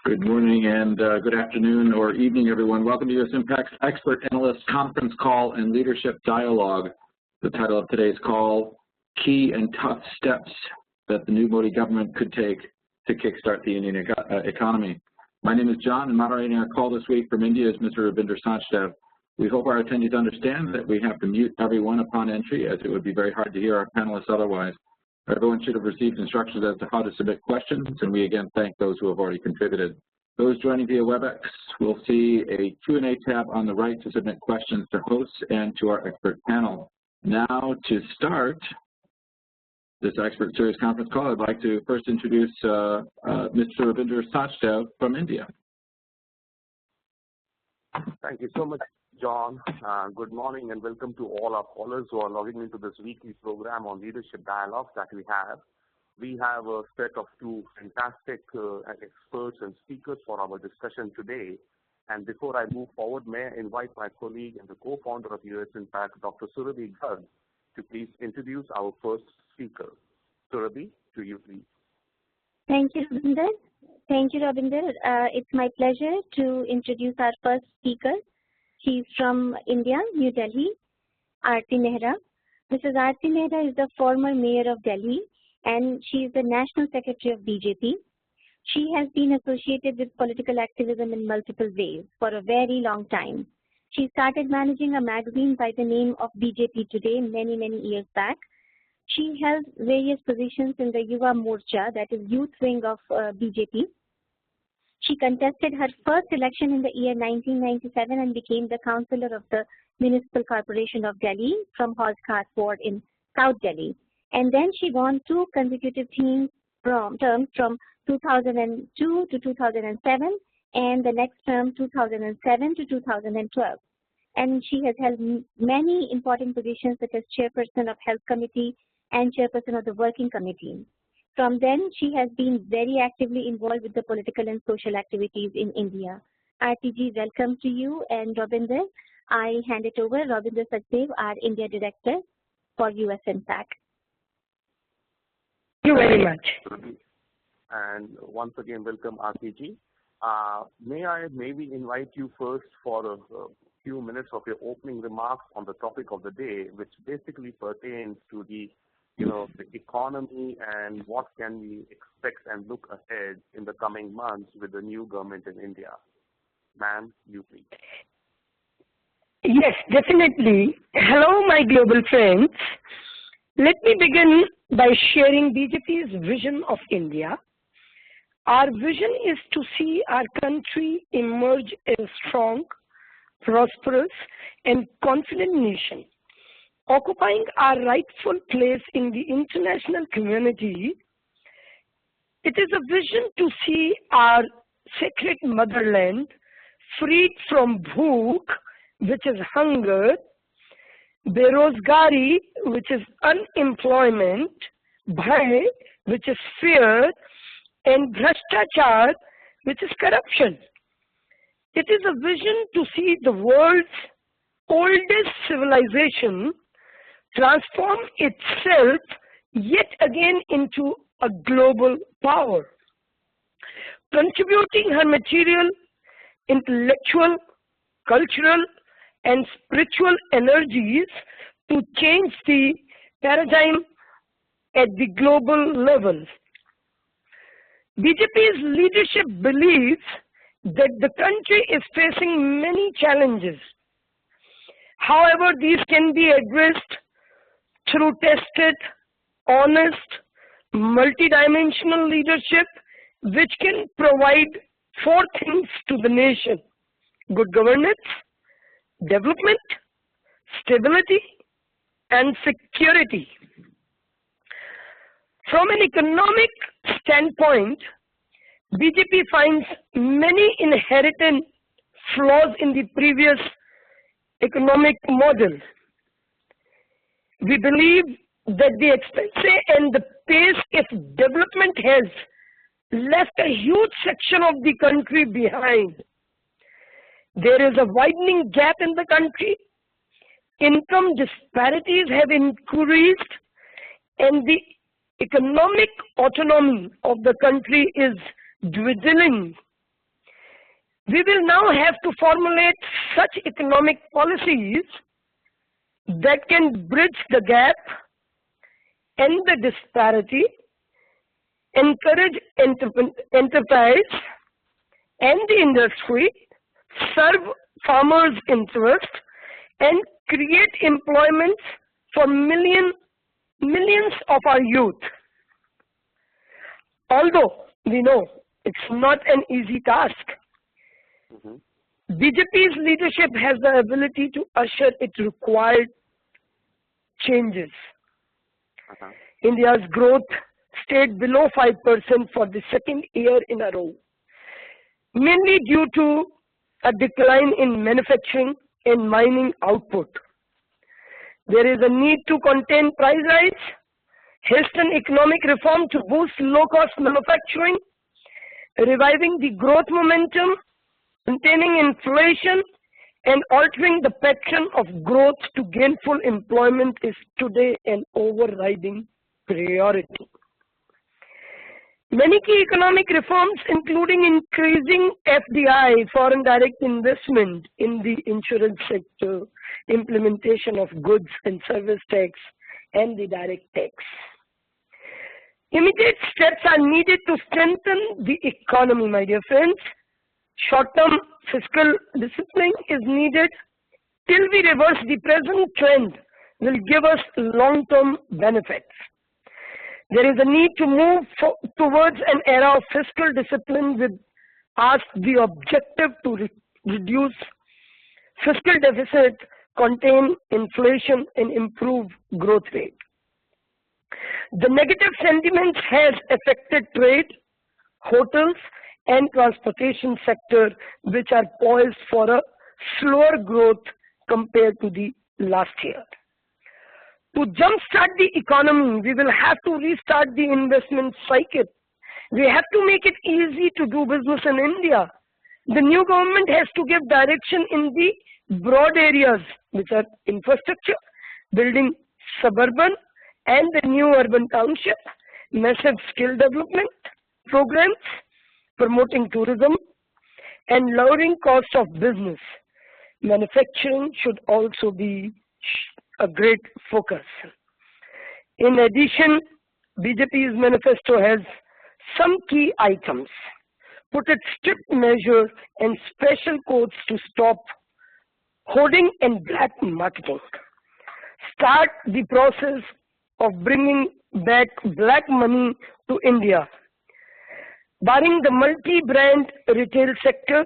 Good morning and good afternoon or evening, everyone. Welcome to USINPAC's Expert Analyst Conference Call and Leadership Dialogue. The title of today's call, Key and Tough Steps that the new Modi government could take to kickstart the Indian economy. My name is John, and moderating our call this week from India is Mr. Ravinder Sachdev. We hope our attendees understand that we have to mute everyone upon entry, as it would be very hard to hear our panelists otherwise. Everyone should have received instructions as to how to submit questions, and we again thank those who have already contributed. Those joining via WebEx will see a Q&A tab on the right to submit questions to hosts and to our expert panel. Now, to start this expert series conference call, I'd like to first introduce Mr. Ravinder Sachdev from India. Thank you so much, John. Good morning and welcome to all our callers who are logging into this weekly program on leadership dialogues that we have. We have a set of two fantastic experts and speakers for our discussion today. And before I move forward, may I invite my colleague and the co-founder of USINPAC, Dr. Surabhi Garg, to please introduce our first speaker. Surabhi, to you, please. Thank you, Ravinder. Thank you, Ravinder. It's my pleasure to introduce our first speaker. She's from India, New Delhi, Arti Mehra. Mrs. Arti Mehra is the former mayor of Delhi, and she is the National Secretary of BJP. She has been associated with political activism in multiple ways for a very long time. She started managing a magazine by the name of BJP Today many years back. She held various positions in the Yuva Morcha, that is youth wing of BJP. She contested her first election in the year 1997 and became the councillor of the Municipal Corporation of Delhi from Hauz Khas ward in South Delhi. And then she won two consecutive terms from 2002 to 2007 and the next term 2007 to 2012. And she has held many important positions such as chairperson of Health Committee and chairperson of the Working Committee. From then, she has been very actively involved with the political and social activities in India. RTG, welcome to you, and Ravinder, I hand it over. Ravinder Sachdev, our India Director for USINPAC. Thank you very much. And once again, welcome, RTG. May I maybe invite you first for a few minutes of your opening remarks on the topic of the day, which basically pertains to the economy and what can we expect and look ahead in the coming months with the new government in India. Ma'am, you please. Yes, definitely. Hello, my global friends. Let me begin by sharing BJP's vision of India. Our vision is to see our country emerge as a strong, prosperous, and confident nation, occupying our rightful place in the international community. It is a vision to see our sacred motherland freed from bhook, which is hunger, berozgari, which is unemployment, bhai, which is fear, and bhrashtachar, which is corruption. It is a vision to see the world's oldest civilization transform itself yet again into a global power, contributing her material, intellectual, cultural, and spiritual energies to change the paradigm at the global level. BJP's leadership believes that the country is facing many challenges. However, these can be addressed through tested, honest, multidimensional leadership, which can provide four things to the nation: good governance, development, stability, and security. From an economic standpoint, BJP finds many inherent flaws in the previous economic model. We believe that the expense and the pace of development has left a huge section of the country behind. There is a widening gap in the country, income disparities have increased, and the economic autonomy of the country is dwindling We will now have to formulate such economic policies that can bridge the gap, end the disparity, encourage enterprise and the industry, serve farmers' interest, and create employment for millions of our youth. Although we know it's not an easy task, BJP's leadership has the ability to usher its required changes. India's growth stayed below 5% for the second year in a row, mainly due to a decline in manufacturing and mining output. There is a need to contain price rise, hasten economic reform to boost low-cost manufacturing, reviving the growth momentum, containing inflation, and altering the pattern of growth to gainful employment is today an overriding priority. Many key economic reforms, including increasing FDI, foreign direct investment in the insurance sector, implementation of goods and service tax, and the direct tax. Immediate steps are needed to strengthen the economy, my dear friends. Short-term fiscal discipline is needed till we reverse the present trend will give us long-term benefits. There is a need to move towards an era of fiscal discipline with the objective to reduce fiscal deficit, contain inflation, and improve growth rate. The negative sentiments has affected trade, hotels, and transportation sector, which are poised for a slower growth compared to the last year. To jumpstart the economy, we will have to restart the investment cycle. We have to make it easy to do business in India. The new government has to give direction in the broad areas, which are infrastructure, building suburban and the new urban township, massive skill development programs, promoting tourism, and lowering cost of business. Manufacturing should also be a great focus. In addition, BJP's manifesto has some key items. Put its strict measure and special codes to stop hoarding and black marketing. Start the process of bringing back black money to India. Barring the multi-brand retail sector,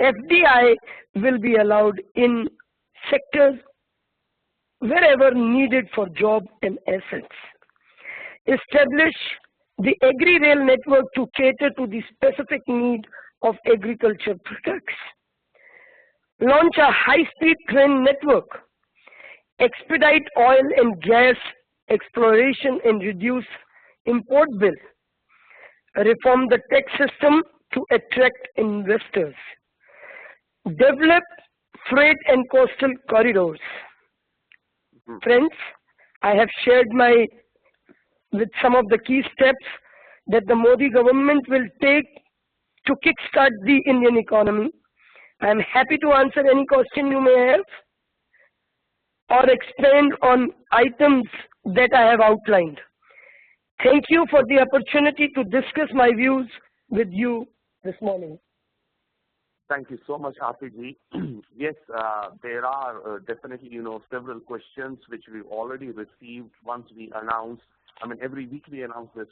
FDI will be allowed in sectors wherever needed for job and assets. Establish the agri-rail network to cater to the specific need of agriculture products. Launch a high-speed train network. Expedite oil and gas exploration and reduce import bill. Reform the tax system to attract investors. Develop freight and coastal corridors. Friends, I have shared with some of the key steps that the Modi government will take to kickstart the Indian economy. I am happy to answer any question you may have or expand on items that I have outlined. Thank you for the opportunity to discuss my views with you this morning. Thank you so much, Arti ji. Yes, there are definitely, several questions which we've already received once we announce. I mean, every week we announce this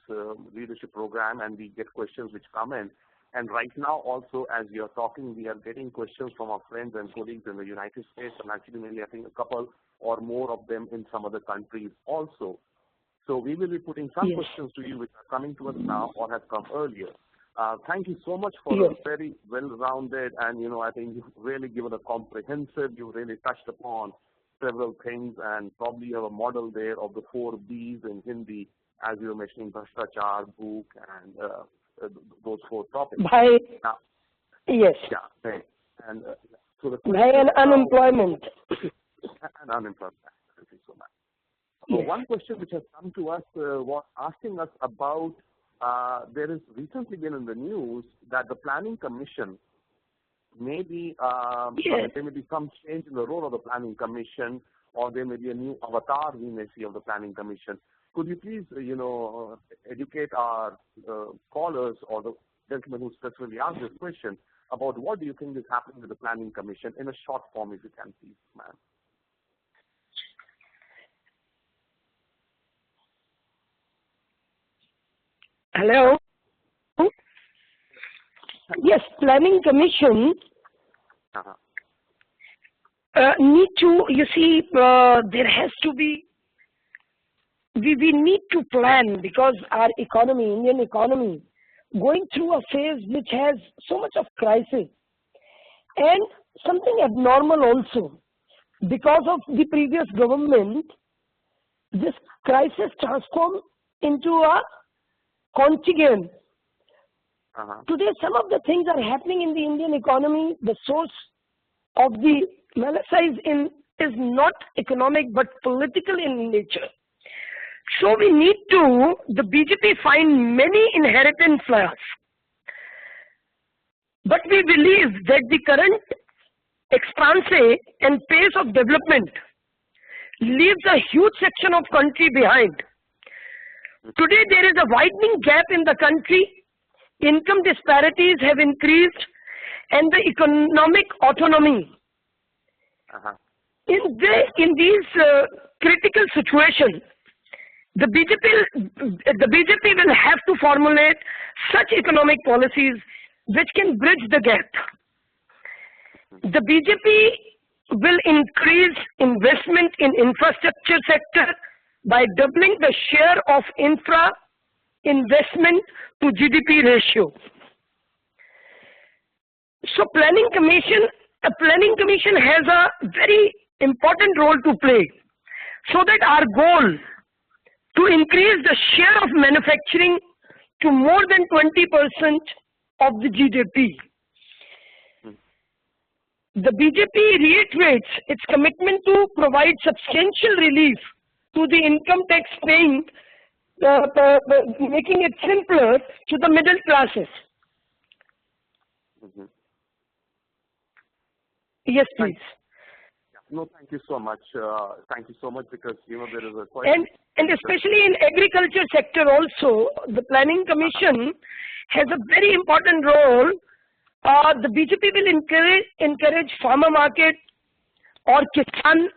leadership program and we get questions which come in. And right now also, as you're talking, we are getting questions from our friends and colleagues in the United States, and actually maybe I think a couple or more of them in some other countries also. So we will be putting some questions to you which are coming to us now or have come earlier. Thank you so much for a very well-rounded and, I think you've really given a comprehensive, you've really touched upon several things, and probably you have a model there of the 4 Bs in Hindi, as you were mentioning, Bhashtachar, Bhook, and those 4 topics. Now, yes. Yeah, thanks. And so the and unemployment. And unemployment. Thank you so much. So one question which has come to us was asking us about, there has recently been in the news that the Planning Commission maybe Yes. there may be some change in the role of the Planning Commission, or there may be a new avatar we may see of the Planning Commission. Could you please, educate our callers or the gentleman who specifically asked this question about what do you think is happening with the Planning Commission in a short form, if you can, please, ma'am? Hello? Yes, Planning Commission need to, you see, there has to be, we need to plan because our economy, Indian economy, going through a phase which has so much of crisis and something abnormal also. Because of the previous government, this crisis transformed into a contagion. Today, some of the things are happening in the Indian economy. The source of the malaisis is not economic but political in nature. So we need to, the BJP find many inherent flaws. But we believe that the current expanse and pace of development leaves a huge section of country behind. Today there is a widening gap in the country, income disparities have increased, and the economic autonomy. In these critical situations, the BJP will have to formulate such economic policies which can bridge the gap. The BJP will increase investment in infrastructure sector by doubling the share of infra investment to GDP ratio. So a planning commission has a very important role to play, so that our goal to increase the share of manufacturing to more than 20% of the GDP. The BJP reiterates its commitment to provide substantial relief to the income tax paying, making it simpler to the middle classes. Yes, please. No, thank you so much. Thank you so much, because there is a question. And especially in agriculture sector also, the Planning Commission has a very important role. The BJP will encourage farmer market or Kisan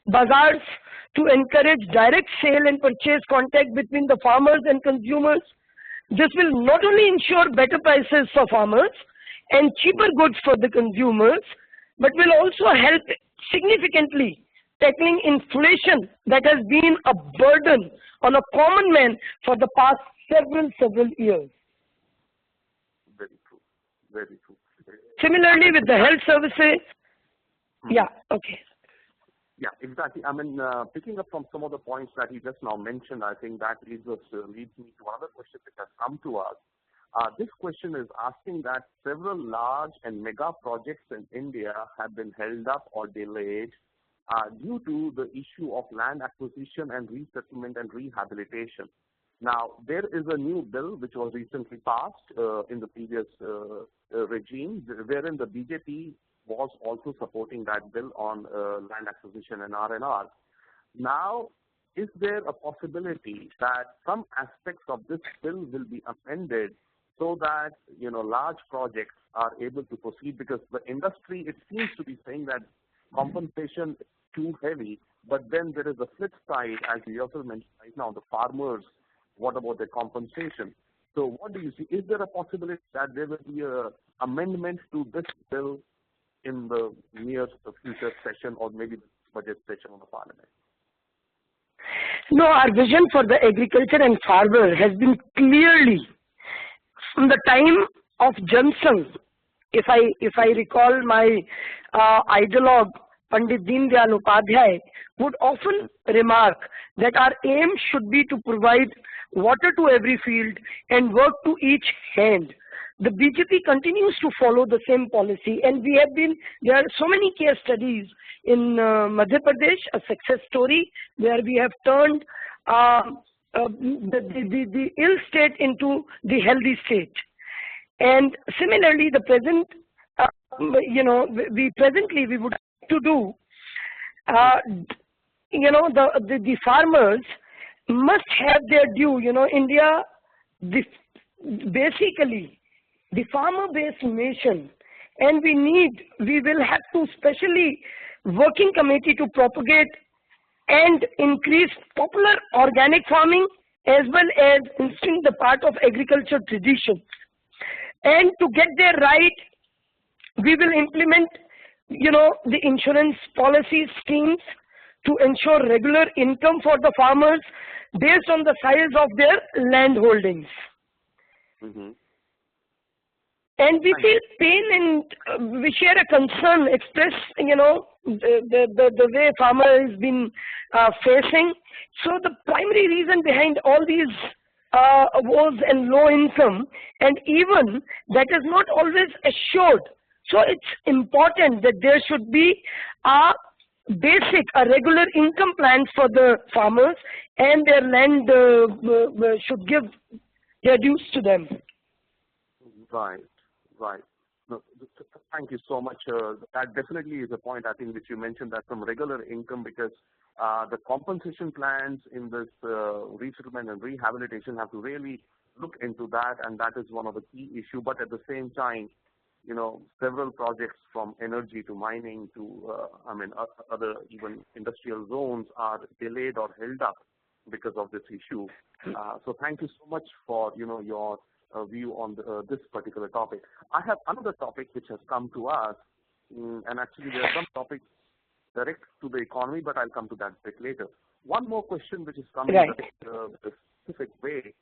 bazaars to encourage direct sale and purchase contact between the farmers and consumers. This will not only ensure better prices for farmers and cheaper goods for the consumers, but will also help significantly tackling inflation that has been a burden on a common man for the past several years. Very true. Very true. Similarly, with the health services. Yeah, okay. Yeah, exactly. I mean, picking up from some of the points that he just now mentioned, I think that leads me to another question that has come to us. This question is asking that several large and mega projects in India have been held up or delayed due to the issue of land acquisition and resettlement and rehabilitation. Now, there is a new bill which was recently passed in the previous regime, wherein the BJP was also supporting that bill on land acquisition and R&R. Now, is there a possibility that some aspects of this bill will be amended so that large projects are able to proceed? Because the industry, it seems to be saying that compensation is too heavy, but then there is a flip side, as you also mentioned right now, the farmers. What about their compensation? So what do you see? Is there a possibility that there will be an amendment to this bill in the near future session, or maybe the budget session of the parliament? No, our vision for the agriculture and farmer has been clearly from the time of Johnson. If I recall my ideologue, Pandit Deendayal Upadhyay, would often remark that our aim should be to provide water to every field and work to each hand. The BJP continues to follow the same policy, and there are so many case studies in Madhya Pradesh, a success story where we have turned the ill state into the healthy state. And similarly, the present we presently we would like to do, the farmers must have their due. India, basically the farmer-based nation, and we will have to specially working committee to propagate and increase popular organic farming as well as instinct the part of agriculture tradition. And to get there right, we will implement, the insurance policy schemes to ensure regular income for the farmers based on the size of their land holdings. Mm-hmm. And we feel pain and we share a concern, express, the way farmer has been facing. So the primary reason behind all these woes and low income, and even that is not always assured. So it's important that there should be a regular income plans for the farmers, and their land should give their dues to them. Right. No, thank you so much. That definitely is a point, I think, which you mentioned, that some regular income, because the compensation plans in this resettlement and rehabilitation have to really look into that, and that is one of the key issues. But at the same time, several projects from energy to mining to, other even industrial zones are delayed or held up because of this issue. So thank you so much for, your view on this particular topic. I have another topic which has come to us, and actually there are some topics direct to the economy, but I'll come to that a bit later. One more question which is coming in a specific way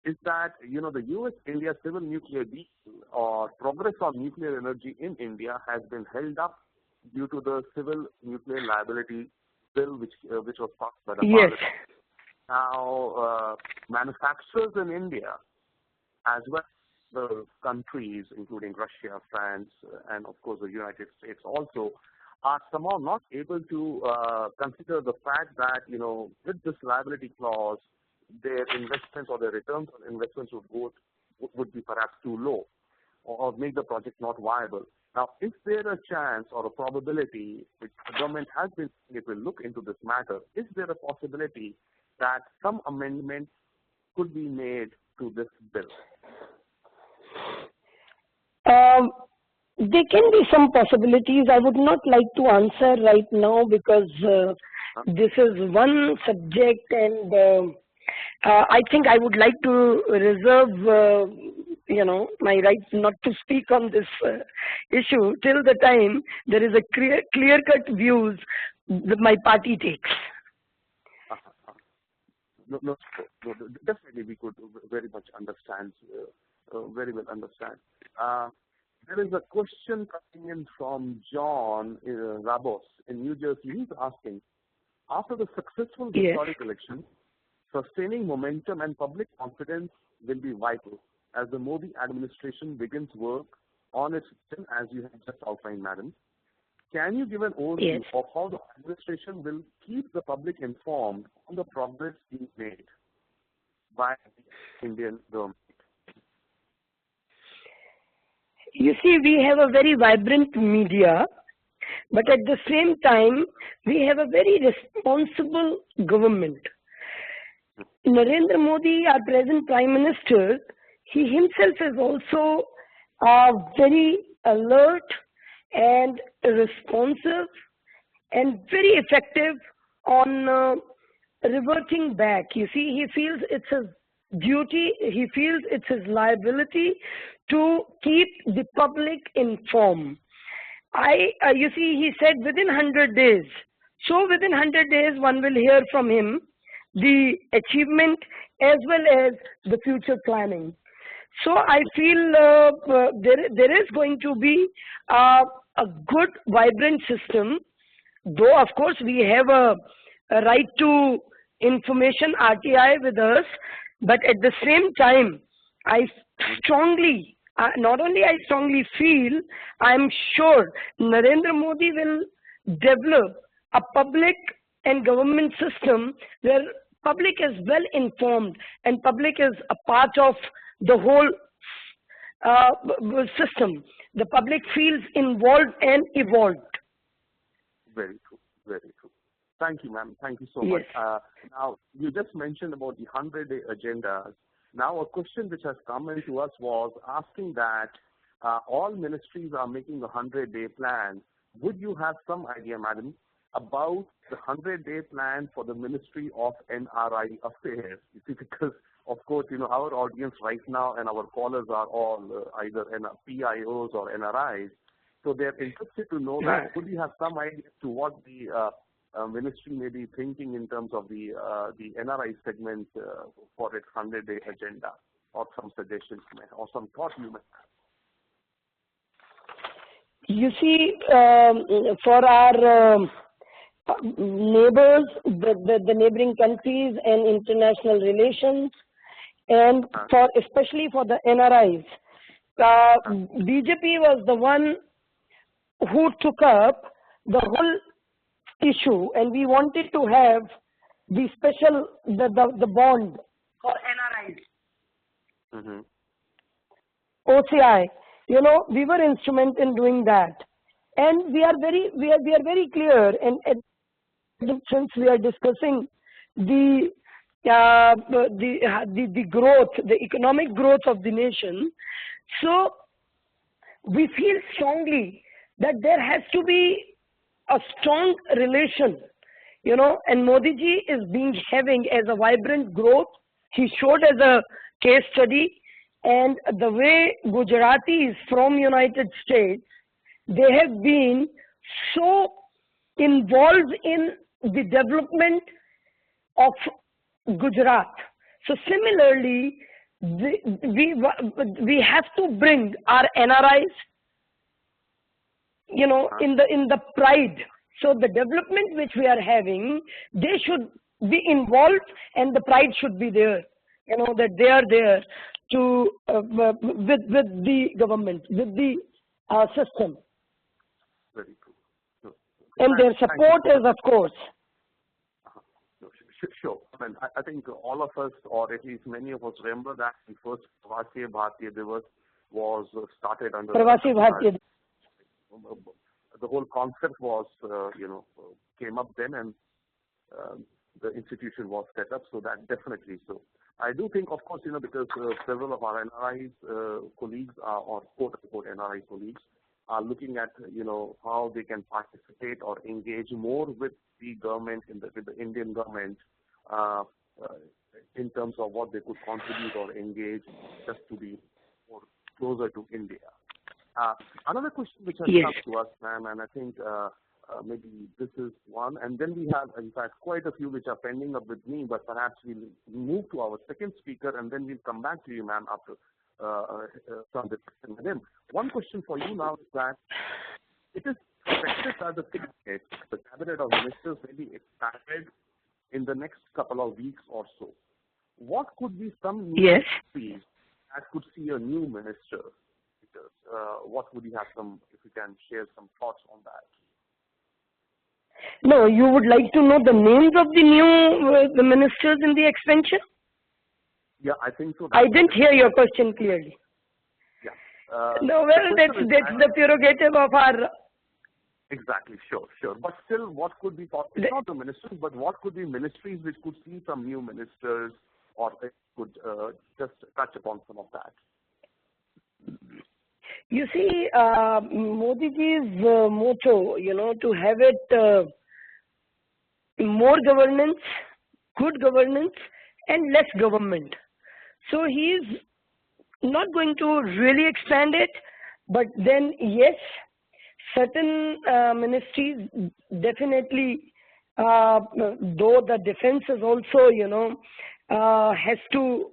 is that, the US-India civil nuclear deal or progress on nuclear energy in India has been held up due to the civil nuclear liability bill which was passed by the Parliament. Now, manufacturers in India, as well as the countries, including Russia, France, and of course the United States also, are somehow not able to consider the fact that, with this liability clause, their investments or their returns on investments would be perhaps too low, or make the project not viable. Now, is there a chance or a probability, which the government has been, it will look into this matter, is there a possibility that some amendment could be made to this bill? There can be some possibilities. I would not like to answer right now because this is one subject, and I think I would like to reserve, my right not to speak on this issue till the time there is a clear-cut views that my party takes. No, definitely we could very much understand, very well understand. There is a question coming in from John Rabos in New Jersey. He's asking, after the successful historic election, sustaining momentum and public confidence will be vital as the Modi administration begins work on its vision, as you have just outlined, madam. Can you give an overview of how the administration will keep the public informed on the progress being made by the Indian government? You see, we have a very vibrant media, but at the same time, we have a very responsible government. Narendra Modi, our present Prime Minister, he himself is also very alert and responsive and very effective on reverting back. You see, he feels it's his duty, he feels it's his liability to keep the public informed. You see, he said within 100 days. So within 100 days, one will hear from him the achievement as well as the future planning. So I feel there is going to be a good, vibrant system, though of course we have a right to information, RTI, with us, but at the same time, I strongly, not only I strongly feel, I am sure Narendra Modi will develop a public and government system where public is well informed and public is a part of the whole system. The public feels involved and evolved. Very true. Very true. Thank you, ma'am. Thank you so Yes. much. Now, you just mentioned about the 100-day agendas. Now, a question which has come into us was asking that all ministries are making a 100-day plan. Would you have some idea, madam, about the 100-day plan for the Ministry of NRI Affairs? You see, because, of course, our audience right now and our callers are all either PIOs or NRIs. So they're interested to know that. Would you have some idea to what the ministry may be thinking in terms of the NRI segment for its 100-day agenda, or some suggestions or some thought you may have? You see, for our neighbors, the neighboring countries and international relations, and especially for the NRIs, BJP was the one who took up the whole issue, and we wanted to have the special, the bond for NRIs. OCI. We were instrument in doing that, and we are very clear. And since we are discussing the growth, the economic growth of the nation, so we feel strongly that there has to be a strong relation, and Modi ji is having as a vibrant growth. He showed as a case study. And the way Gujaratis from United States, they have been so involved in the development of Gujarat. So similarly, we have to bring our NRIs, in the pride. So the development which we are having, they should be involved, and the pride should be there. That they are there to with the government, with the system. Very true. And their support is, of course. Sure. I think all of us, or at least many of us, remember that the first Pravasi Bharatiya Divas was started under Pravasi Bharatiya. The whole concept was, came up then, and the institution was set up. So that definitely so. I do think, of course, because several of our NRI colleagues or quote-unquote NRI colleagues are looking at, how they can participate or engage more with the government, with the Indian government, in terms of what they could contribute or engage just to be more closer to India. Another question which has come to us, ma'am, and I think maybe this is one, and then we have, in fact, quite a few which are pending up with me, but perhaps we'll move to our second speaker, and then we'll come back to you, ma'am, after some discussion with him. One question for you now is that it is expected that the cabinet of ministers may be expanded in the next couple of weeks or so. What could be some new ministries that could see a new minister? What would you have if you can share some thoughts on that? No, you would like to know the names of the new the ministers in the expansion? Yeah, I think so. I didn't hear your question clearly. Yeah. No, well, that's the prerogative of our... Exactly, sure. But still, what could be possible? It's not the ministers, but what could be ministries which could see some new ministers, or they could just touch upon some of that? You see, Modi ji's motto, to have it more governance, good governance, and less government. So he is not going to really expand it, but then yes, certain ministries definitely, though the defense is also, has to,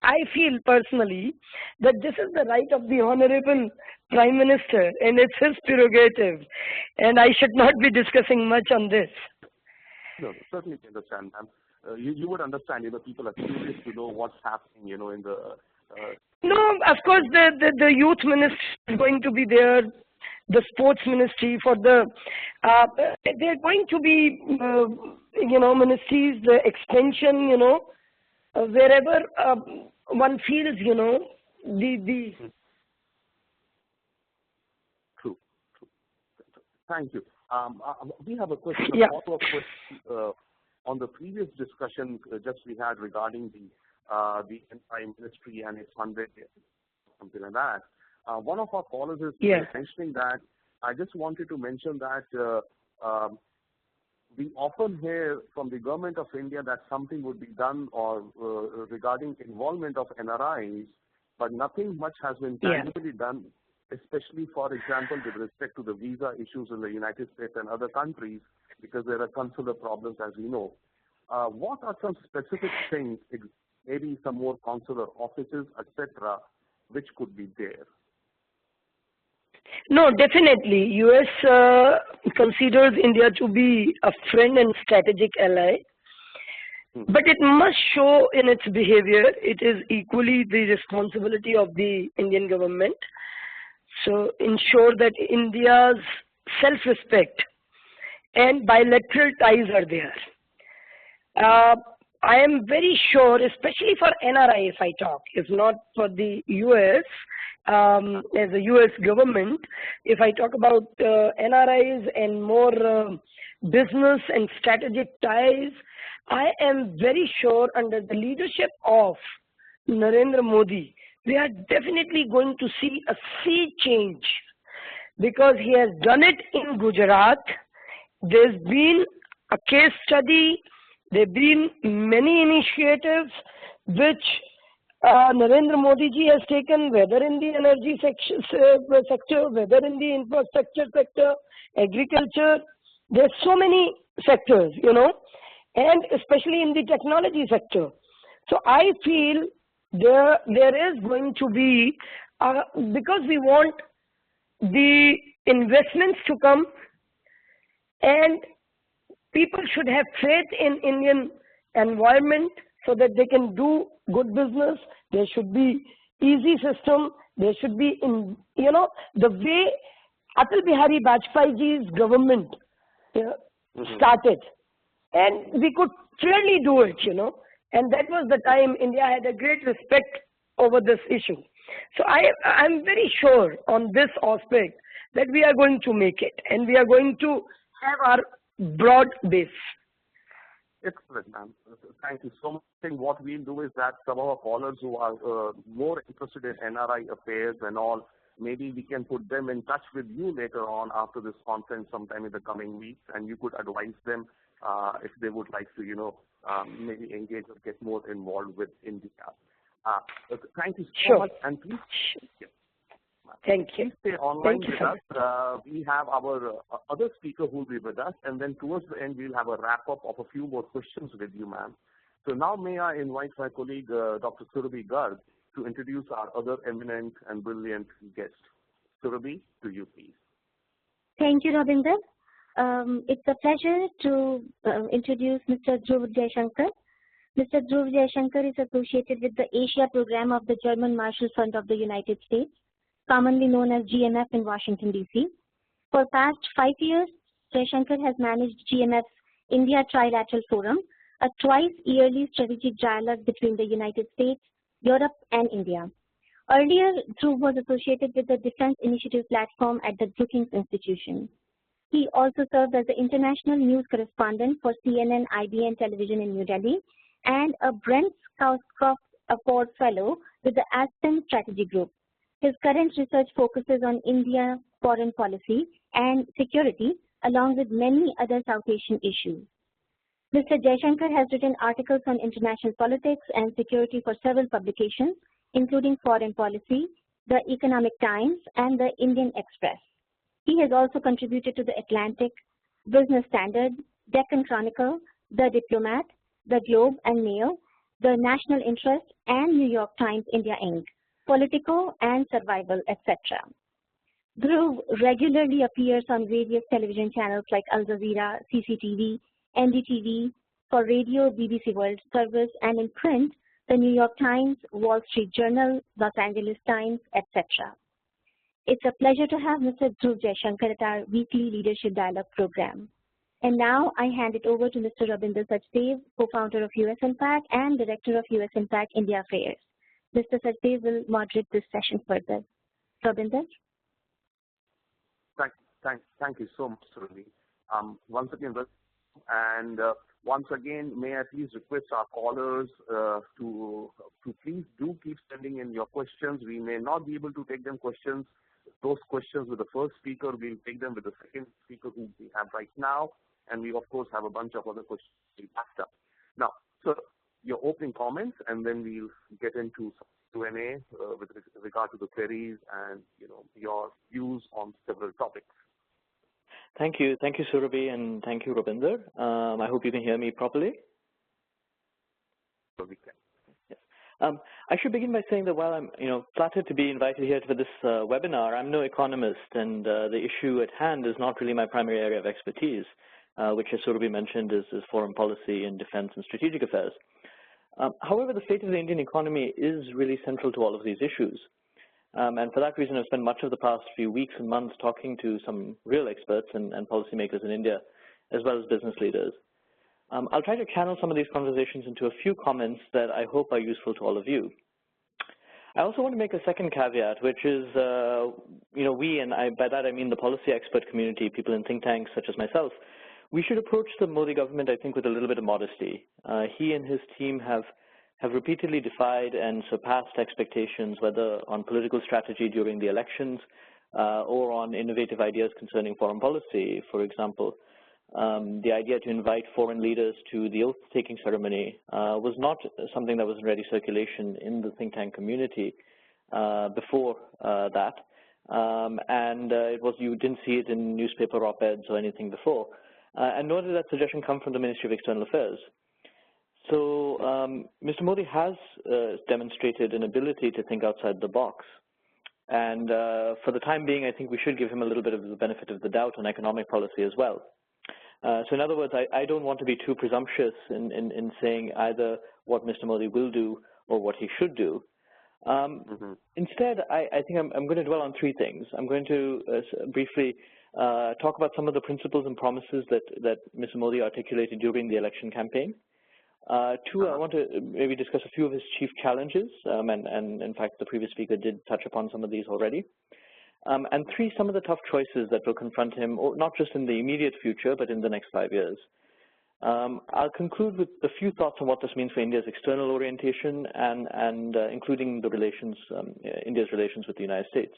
I feel personally that this is the right of the Honorable Prime Minister, and it's his prerogative, and I should not be discussing much on this. No, certainly understand, ma'am. You would understand, people are curious to know what's happening, in the... No, of course, the youth ministry is going to be there, the sports ministry for the... they're going to be, ministries, the extension, wherever one feels, you know, the True. Thank you. We have a question, Yeah. a follow-up question on the previous discussion just we had regarding the Prime Ministry and its 100 years, something like that. One of our callers is mentioning that. I just wanted to mention that we often hear from the government of India that something would be done or regarding involvement of NRIs, but nothing much has been tangibly done, especially, for example, with respect to the visa issues in the United States and other countries, because there are consular problems, as we know. What are some specific things, maybe some more consular offices, etc., which could be there? No, definitely. US considers India to be a friend and strategic ally. But it must show in its behavior. It is equally the responsibility of the Indian government. So ensure that India's self-respect and bilateral ties are there. I am very sure, especially for NRI, if I talk, if not for the US, as a US government, if I talk about NRIs and more business and strategic ties, I am very sure under the leadership of Narendra Modi, we are definitely going to see a sea change, because he has done it in Gujarat. There's been a case study. There have been many initiatives which Narendra Modi ji has taken, whether in the energy sector, whether in the infrastructure sector, agriculture. There's so many sectors, you know, and especially in the technology sector. So I feel there is going to be, because we want the investments to come, and people should have faith in Indian environment so that they can do good business. There should be easy system. There should be, you know, the way Atal Bihari Vajpayee ji's government started, and we could fairly do it, you know. And that was the time India had a great respect over this issue. So I'm very sure on this aspect that we are going to make it, and we are going to have our broad base. Excellent, ma'am. Thank you so much. I think what we'll do is that some of our callers who are more interested in NRI affairs and all, maybe we can put them in touch with you later on after this conference sometime in the coming weeks, and you could advise them if they would like to, you know, maybe engage or get more involved with India. Thank you so much, and please. Thank you. Stay online with us. We have our other speaker who will be with us, and then towards the end we'll have a wrap-up of a few more questions with you, ma'am. So now may I invite my colleague, Dr. Surabhi Garg, to introduce our other eminent and brilliant guest. Surabhi, to you, please. Thank you, Rabinder. It's a pleasure to introduce Mr. Dhruva Jaishankar. Mr. Dhruva Jaishankar is associated with the Asia program of the German Marshall Fund of the United States, commonly known as GMF in Washington, D.C. For past 5 years, Jaishankar has managed GMF's India Trilateral Forum, a twice-yearly strategic dialogue between the United States, Europe, and India. Earlier, Dhruv was associated with the Defense Initiative Platform at the Brookings Institution. He also served as the international news correspondent for CNN IBN Television in New Delhi and a Brent Scowcroft Award Fellow with the Aspen Strategy Group. His current research focuses on India foreign policy and security, along with many other South Asian issues. Mr. Jaishankar has written articles on international politics and security for several publications, including Foreign Policy, The Economic Times, and The Indian Express. He has also contributed to The Atlantic, Business Standard, Deccan Chronicle, The Diplomat, The Globe and Mail, The National Interest, and New York Times India Inc., Politico, and Survival, etc. Dhruv regularly appears on various television channels like Al Jazeera, CCTV, NDTV, for radio, BBC World Service, and in print, the New York Times, Wall Street Journal, Los Angeles Times, etc. It's a pleasure to have Mr. Dhruva Jaishankar at our weekly Leadership Dialogue program. And now I hand it over to Mr. Rabinder Sachdev, co-founder of USINPAC and director of USINPAC India Affairs. Mr. Sachdev will moderate this session further. Rabinder? Thank you so much, Dhruva. Once again, may I please request our callers to please do keep sending in your questions. We may not be able to take those questions with the first speaker. We'll take them with the second speaker who we have right now, and we of course have a bunch of other questions backed up. Now, so your opening comments, and then we'll get into Q&A with regard to the queries and your views on several topics. Thank you, Surabhi, and thank you, Rabinder. I hope you can hear me properly. So we can. Yes. I should begin by saying that while I'm, flattered to be invited here for this webinar, I'm no economist, and the issue at hand is not really my primary area of expertise, which, as Surabhi mentioned, is foreign policy and defense and strategic affairs. However, the fate of the Indian economy is really central to all of these issues. And for that reason, I've spent much of the past few weeks and months talking to some real experts and policymakers in India, as well as business leaders. I'll try to channel some of these conversations into a few comments that I hope are useful to all of you. I also want to make a second caveat, which is, we, and by that I mean the policy expert community, people in think tanks such as myself, we should approach the Modi government, I think, with a little bit of modesty. He and his team have repeatedly defied and surpassed expectations, whether on political strategy during the elections or on innovative ideas concerning foreign policy. For example, the idea to invite foreign leaders to the oath-taking ceremony was not something that was in ready circulation in the think tank community before that, and you didn't see it in newspaper op-eds or anything before, and nor did that suggestion come from the Ministry of External Affairs. So Mr. Modi has demonstrated an ability to think outside the box. And for the time being, I think we should give him a little bit of the benefit of the doubt on economic policy as well. So in other words, I don't want to be too presumptuous in saying either what Mr. Modi will do or what he should do. Instead, I think I'm going to dwell on three things. I'm going to briefly talk about some of the principles and promises that Mr. Modi articulated during the election campaign. Two, I want to maybe discuss a few of his chief challenges, and in fact, the previous speaker did touch upon some of these already. And three, some of the tough choices that will confront him, not just in the immediate future, but in the next 5 years. I'll conclude with a few thoughts on what this means for India's external orientation and including the India's relations with the United States.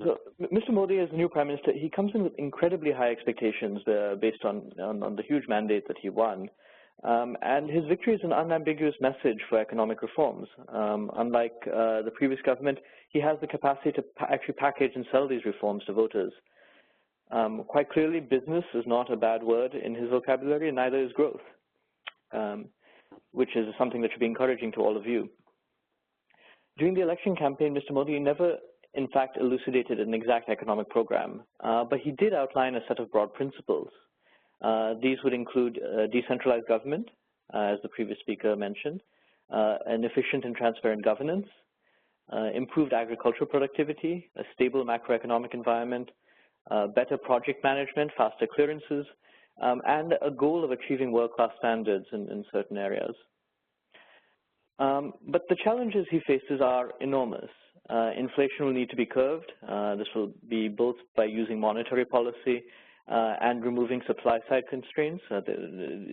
So, Mr. Modi, as the new Prime Minister, he comes in with incredibly high expectations based on the huge mandate that he won. And his victory is an unambiguous message for economic reforms. Unlike the previous government, he has the capacity to actually package and sell these reforms to voters. Quite clearly, business is not a bad word in his vocabulary, and neither is growth, which is something that should be encouraging to all of you. During the election campaign, Mr. Modi never in fact elucidated an exact economic program, but he did outline a set of broad principles. These would include decentralized government, as the previous speaker mentioned, an efficient and transparent governance, improved agricultural productivity, a stable macroeconomic environment, better project management, faster clearances, and a goal of achieving world-class standards in certain areas. But the challenges he faces are enormous. Inflation will need to be curbed. This will be both by using monetary policy and removing supply-side constraints.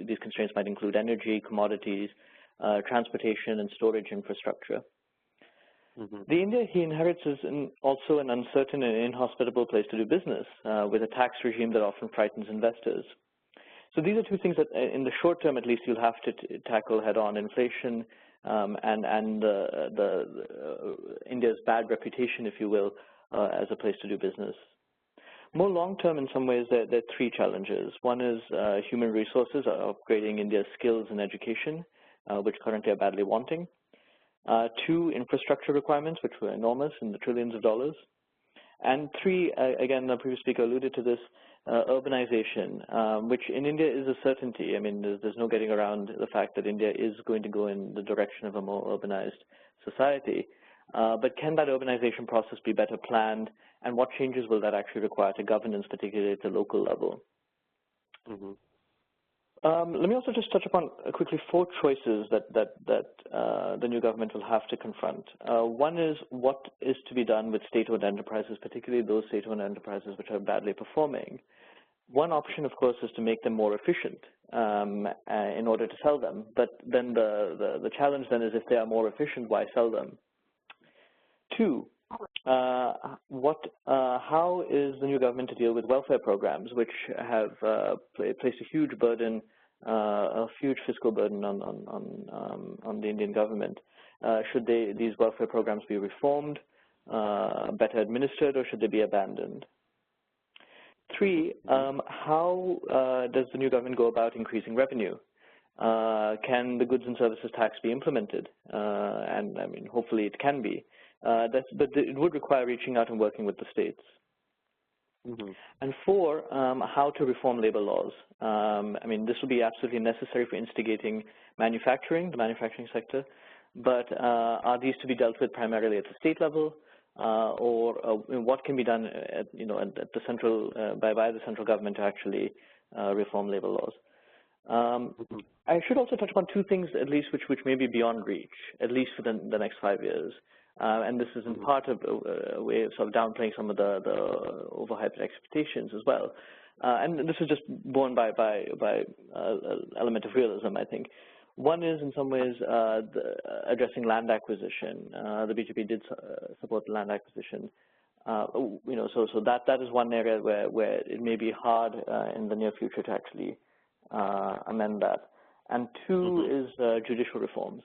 These constraints might include energy, commodities, transportation, and storage infrastructure. The India he inherits is also an uncertain and inhospitable place to do business, with a tax regime that often frightens investors. So these are two things that, in the short term at least, you'll have to tackle head-on: inflation and India's bad reputation, if you will, as a place to do business. More long-term, in some ways, there are three challenges. One is human resources, upgrading India's skills and education, which currently are badly wanting. Two, infrastructure requirements, which were enormous in the trillions of dollars. And three, again, the previous speaker alluded to this, urbanization, which in India is a certainty. I mean, there's no getting around the fact that India is going to go in the direction of a more urbanized society. But can that urbanization process be better planned, and what changes will that actually require to governance, particularly at the local level? Mm-hmm. Let me also just touch upon quickly 4 choices that the new government will have to confront. One is what is to be done with state-owned enterprises, particularly those state-owned enterprises which are badly performing. One option, of course, is to make them more efficient in order to sell them. But then the challenge then is, if they are more efficient, why sell them? 2, how is the new government to deal with welfare programs, which have placed a huge burden, a huge fiscal burden on the Indian government? Should these welfare programs be reformed, better administered, or should they be abandoned? 3, how does the new government go about increasing revenue? Can the goods and services tax be implemented? And I mean, hopefully it can be. But it would require reaching out and working with the states. Mm-hmm. And 4, how to reform labor laws. I mean, this will be absolutely necessary for instigating manufacturing, the manufacturing sector. But are these to be dealt with primarily at the state level, or what can be done at the central by the central government to actually reform labor laws? I should also touch upon 2 things, at least, which may be beyond reach, at least for the next 5 years. And this is in part a way of sort of downplaying some of the overhyped expectations as well. And this is just borne by element of realism, I think. One is, in some ways, addressing land acquisition. The BJP did support the land acquisition. So that is one area where it may be hard in the near future to actually amend that. And 2 is judicial reforms,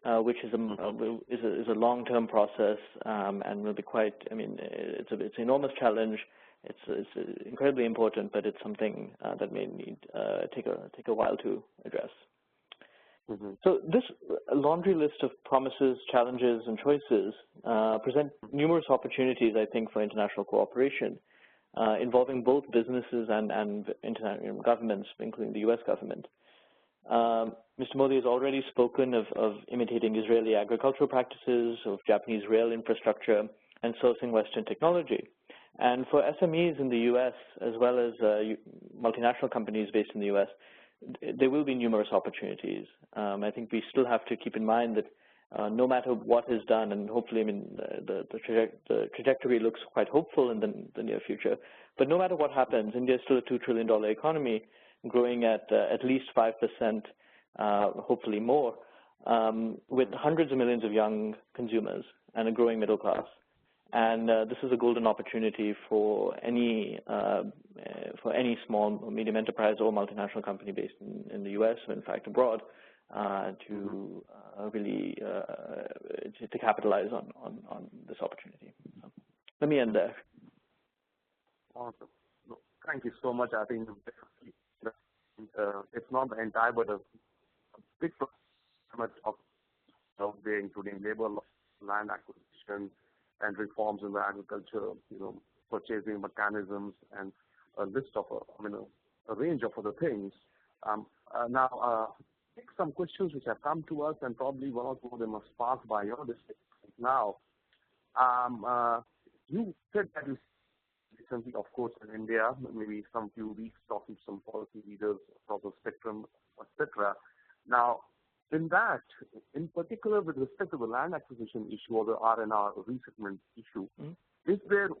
which is a long-term process, and will be quite. I mean, it's an enormous challenge. It's incredibly important, but it's something that may need take a while to address. Mm-hmm. So this laundry list of promises, challenges, and choices present numerous opportunities, I think, for international cooperation, involving both businesses and international governments, including the U.S. government. Mr. Modi has already spoken of imitating Israeli agricultural practices, of Japanese rail infrastructure, and sourcing Western technology. And for SMEs in the U.S., as well as multinational companies based in the U.S., there will be numerous opportunities. I think we still have to keep in mind that no matter what is done, and hopefully, I mean, the trajectory looks quite hopeful in the near future, but no matter what happens, India is still a $2 trillion economy, growing at least 5%, hopefully more, with hundreds of millions of young consumers and a growing middle class. And this is a golden opportunity for any small or medium enterprise or multinational company based in the U.S. or in fact abroad to really to capitalize on this opportunity. So let me end there. Awesome. No, thank you so much. I think it's not the entire, but a big much of there, including labor law, land acquisition, and reforms in the agriculture, purchasing mechanisms, and a list of a range of other things. Now, take some questions which have come to us, and probably one or two of them are sparked by your district now. You said that you recently, of course, in India, maybe some few weeks, talking to some policy leaders across the spectrum, etc. Now, in that, in particular with respect to the land acquisition issue or the R&R resettlement issue,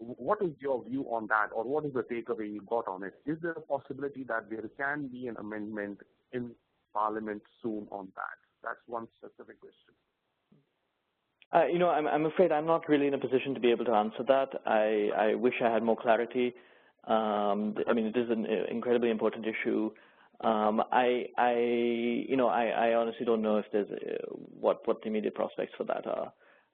what is your view on that, or what is the takeaway you got on it? Is there a possibility that there can be an amendment in Parliament soon on that? That's one specific question. I'm afraid I'm not really in a position to be able to answer that. I wish I had more clarity. I mean, it is an incredibly important issue. I honestly don't know if there's what the immediate prospects for that are.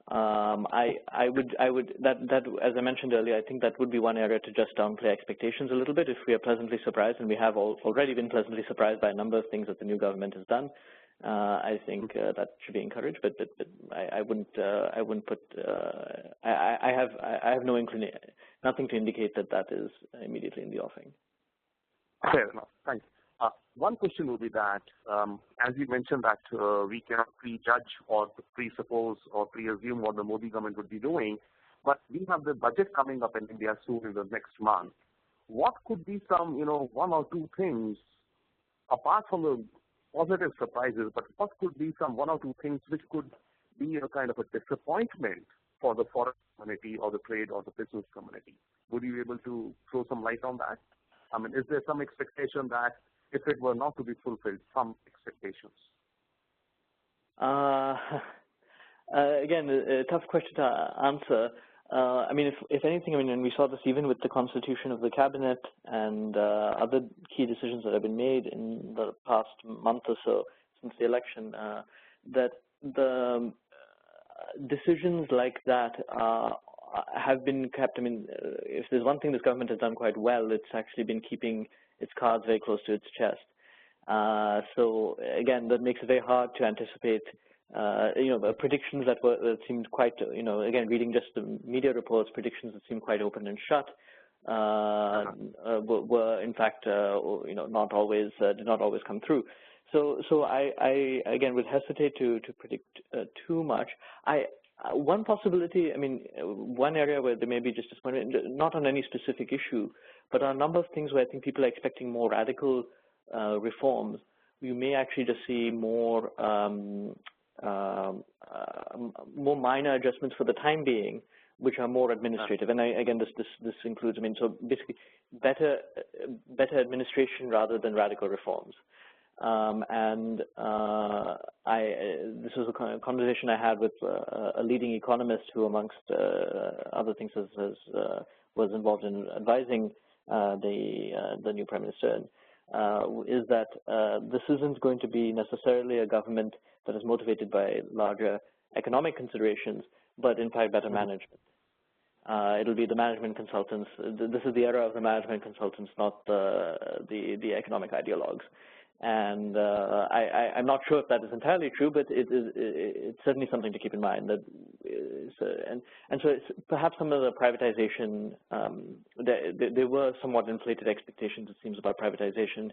I would as I mentioned earlier, I think that would be one area to just downplay expectations a little bit. If we are pleasantly surprised, and we have already been pleasantly surprised by a number of things that the new government has done, I think that should be encouraged. But I wouldn't put. I have no inclination, nothing to indicate that is immediately in the offing. Fair enough. Thanks. One question would be that, as you mentioned that we cannot prejudge or presuppose or preassume what the Modi government would be doing, but we have the budget coming up in India soon in the next month. what could be some, one or two things, apart from the positive surprises, but what could be some one or two things which could be a kind of a disappointment for the foreign community or the trade or the business community? Would you be able to throw some light on that? I mean, is there some expectation that if it were not to be fulfilled, some expectations? Again, a tough question to answer. I mean, if anything, I mean, and we saw this even with the constitution of the cabinet and other key decisions that have been made in the past month or so since the election, that the decisions like that have been kept. I mean, if there's one thing this government has done quite well, it's actually been keeping its cards very close to its chest. So again, that makes it very hard to anticipate. Predictions that seemed quite, again, reading just the media reports, predictions that seemed quite open and shut were in fact, not always, did not always come through. So I again would hesitate to predict too much. One possibility, I mean, one area where there may be just disappointment, not on any specific issue, but on a number of things where I think people are expecting more radical reforms. You may actually just see more minor adjustments for the time being, which are more administrative. And again, this includes, I mean, so basically better administration rather than radical reforms. This was a conversation I had with a leading economist who, amongst other things, was involved in advising the new Prime Minister. Is that this isn't going to be necessarily a government that is motivated by larger economic considerations, but in fact better management. It'll be the management consultants. This is the era of the management consultants, not the economic ideologues. And I'm not sure if that is entirely true, but it's certainly something to keep in mind. That so it's perhaps some of the privatization, there were somewhat inflated expectations, it seems, about privatization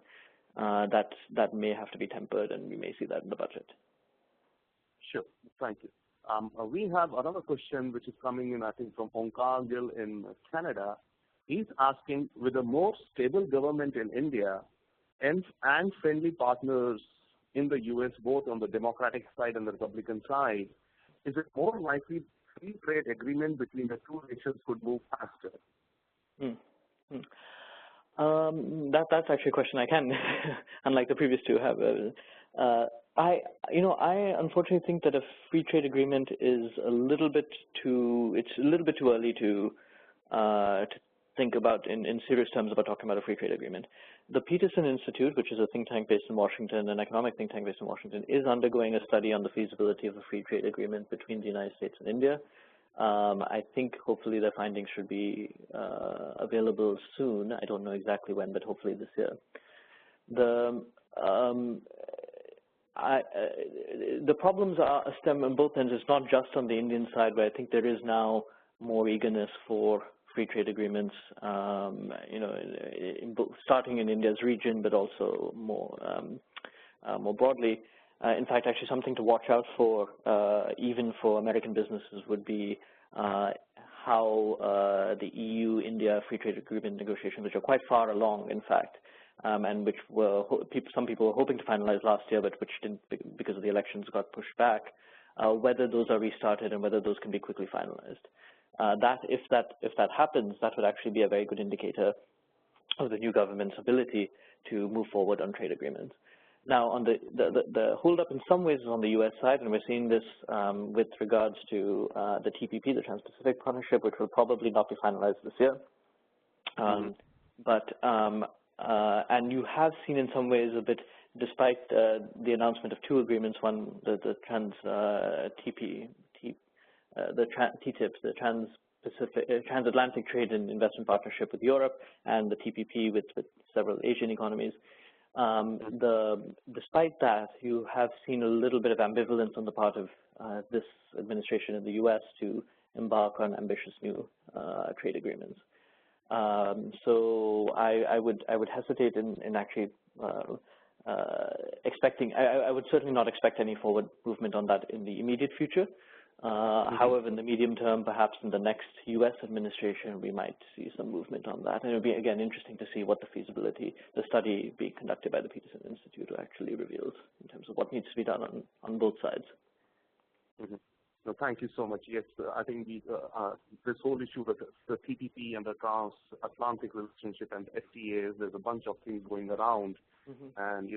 that may have to be tempered, and we may see that in the budget. Sure, thank you. We have another question which is coming in, I think, from Onkar Gill in Canada. He's asking, with a more stable government in India and friendly partners in the U.S., both on the Democratic side and the Republican side, is it more likely free trade agreement between the two nations could move faster? That's actually a question I can, unlike the previous two, have. I unfortunately think that a free trade agreement is a little bit too early to think about in serious terms about talking about a free trade agreement. The Peterson Institute, which is a think tank based in Washington, an economic think tank based in Washington, is undergoing a study on the feasibility of a free trade agreement between the United States and India. I think hopefully their findings should be available soon. I don't know exactly when, but hopefully this year. The problems stem on both ends. It's not just on the Indian side, where I think there is now more eagerness for free trade agreements, starting in India's region, but also more broadly. In fact, actually something to watch out for, even for American businesses, would be how the EU-India free trade agreement negotiations, which are quite far along, in fact, and which some people were hoping to finalize last year, but which didn't, because of the elections, got pushed back, whether those are restarted and whether those can be quickly finalized. If that happens, that would actually be a very good indicator of the new government's ability to move forward on trade agreements. Now, on the holdup in some ways is on the U.S. side, and we're seeing this with regards to the TPP, the Trans-Pacific Partnership, which will probably not be finalized this year. And you have seen in some ways a bit, despite the announcement of two agreements, one the TTIP, the Transatlantic Trade and Investment Partnership with Europe, and the TPP with several Asian economies. Despite that, you have seen a little bit of ambivalence on the part of this administration in the U.S. to embark on ambitious new trade agreements. So I would hesitate in actually expecting. I would certainly not expect any forward movement on that in the immediate future. However, in the medium term, perhaps in the next U.S. administration, we might see some movement on that. And it would be, again, interesting to see what the feasibility, the study being conducted by the Peterson Institute actually reveals in terms of what needs to be done on both sides. Mm-hmm. No, thank you so much. Yes, I think this whole issue with the TPP and the transatlantic relationship and FTAs, there's a bunch of things going around, and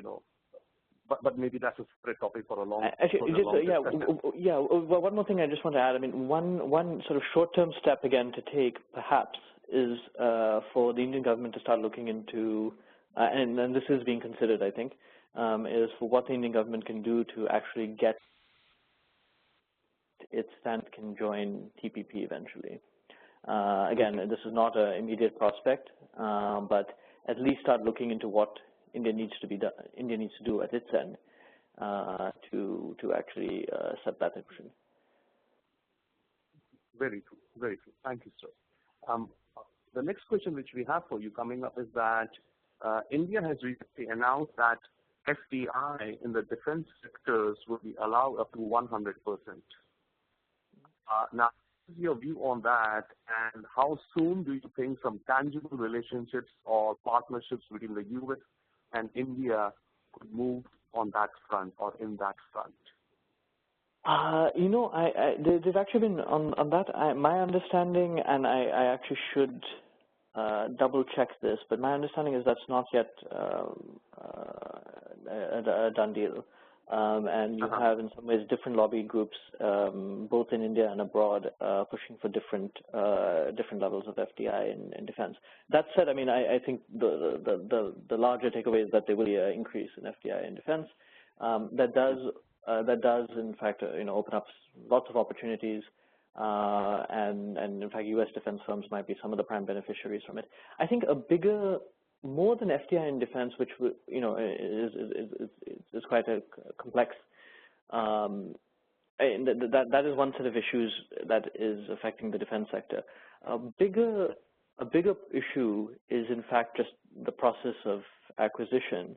but maybe that's a separate topic for a long. Well, one more thing I just want to add. I mean, one sort of short-term step again to take, perhaps, is for the Indian government to start looking into, and this is being considered, I think, is for what the Indian government can do to actually get its stance can join TPP eventually. Again, this is not an immediate prospect, but at least start looking into what India needs to do at its end to actually set that vision. Very true, very true. Thank you, sir. The next question which we have for you coming up is that India has recently announced that FDI in the defense sectors will be allowed up to 100%. Now, what is your view on that, and how soon do you think some tangible relationships or partnerships between the U.S. and India could move on that front or in that front? There's actually been on that. My understanding, and I actually should double check this, but my understanding is that's not yet a done deal. And you have, in some ways, different lobby groups, both in India and abroad, pushing for different levels of FDI in defense. That said, I mean, I think the larger takeaway is that there will be an increase in FDI in defense. That does, in fact, open up lots of opportunities, and in fact, U.S. defense firms might be some of the prime beneficiaries from it. I think more than FDI in defense, which is quite a complex. And that is one set of issues that is affecting the defense sector. A bigger issue is, in fact, just the process of acquisition,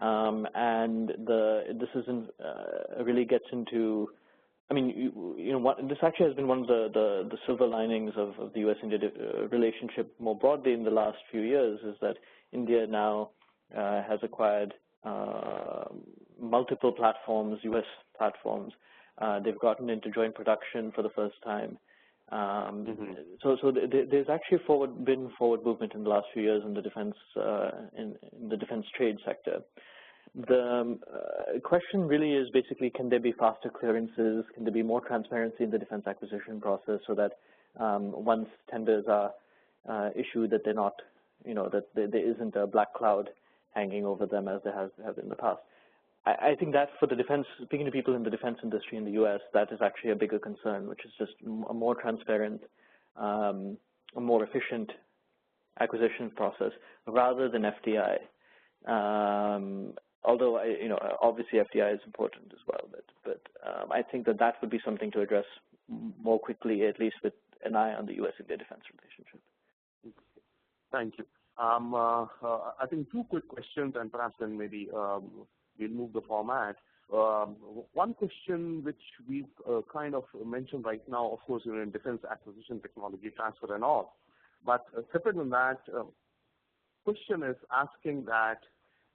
and this really gets into. I mean, this actually has been one of the silver linings of the U.S.-India relationship more broadly in the last few years, is that India now has acquired multiple platforms, U.S. platforms. They've gotten into joint production for the first time. So there's actually been forward movement in the last few years in the defense trade sector. The question really is basically, can there be faster clearances? Can there be more transparency in the defense acquisition process so that once tenders are issued, that they're not, that there isn't a black cloud hanging over them as there have in the past? I think that for the defense, speaking to people in the defense industry in the U.S., that is actually a bigger concern, which is just a more transparent, a more efficient acquisition process rather than FDI. Although, obviously FDI is important as well, but I think that would be something to address more quickly, at least with an eye on the U.S.-India defense relationship. Thank you. I think two quick questions, and perhaps then maybe we'll move the format. One question which we've kind of mentioned right now, of course, in defense acquisition, technology transfer and all, but separate than that, question is asking that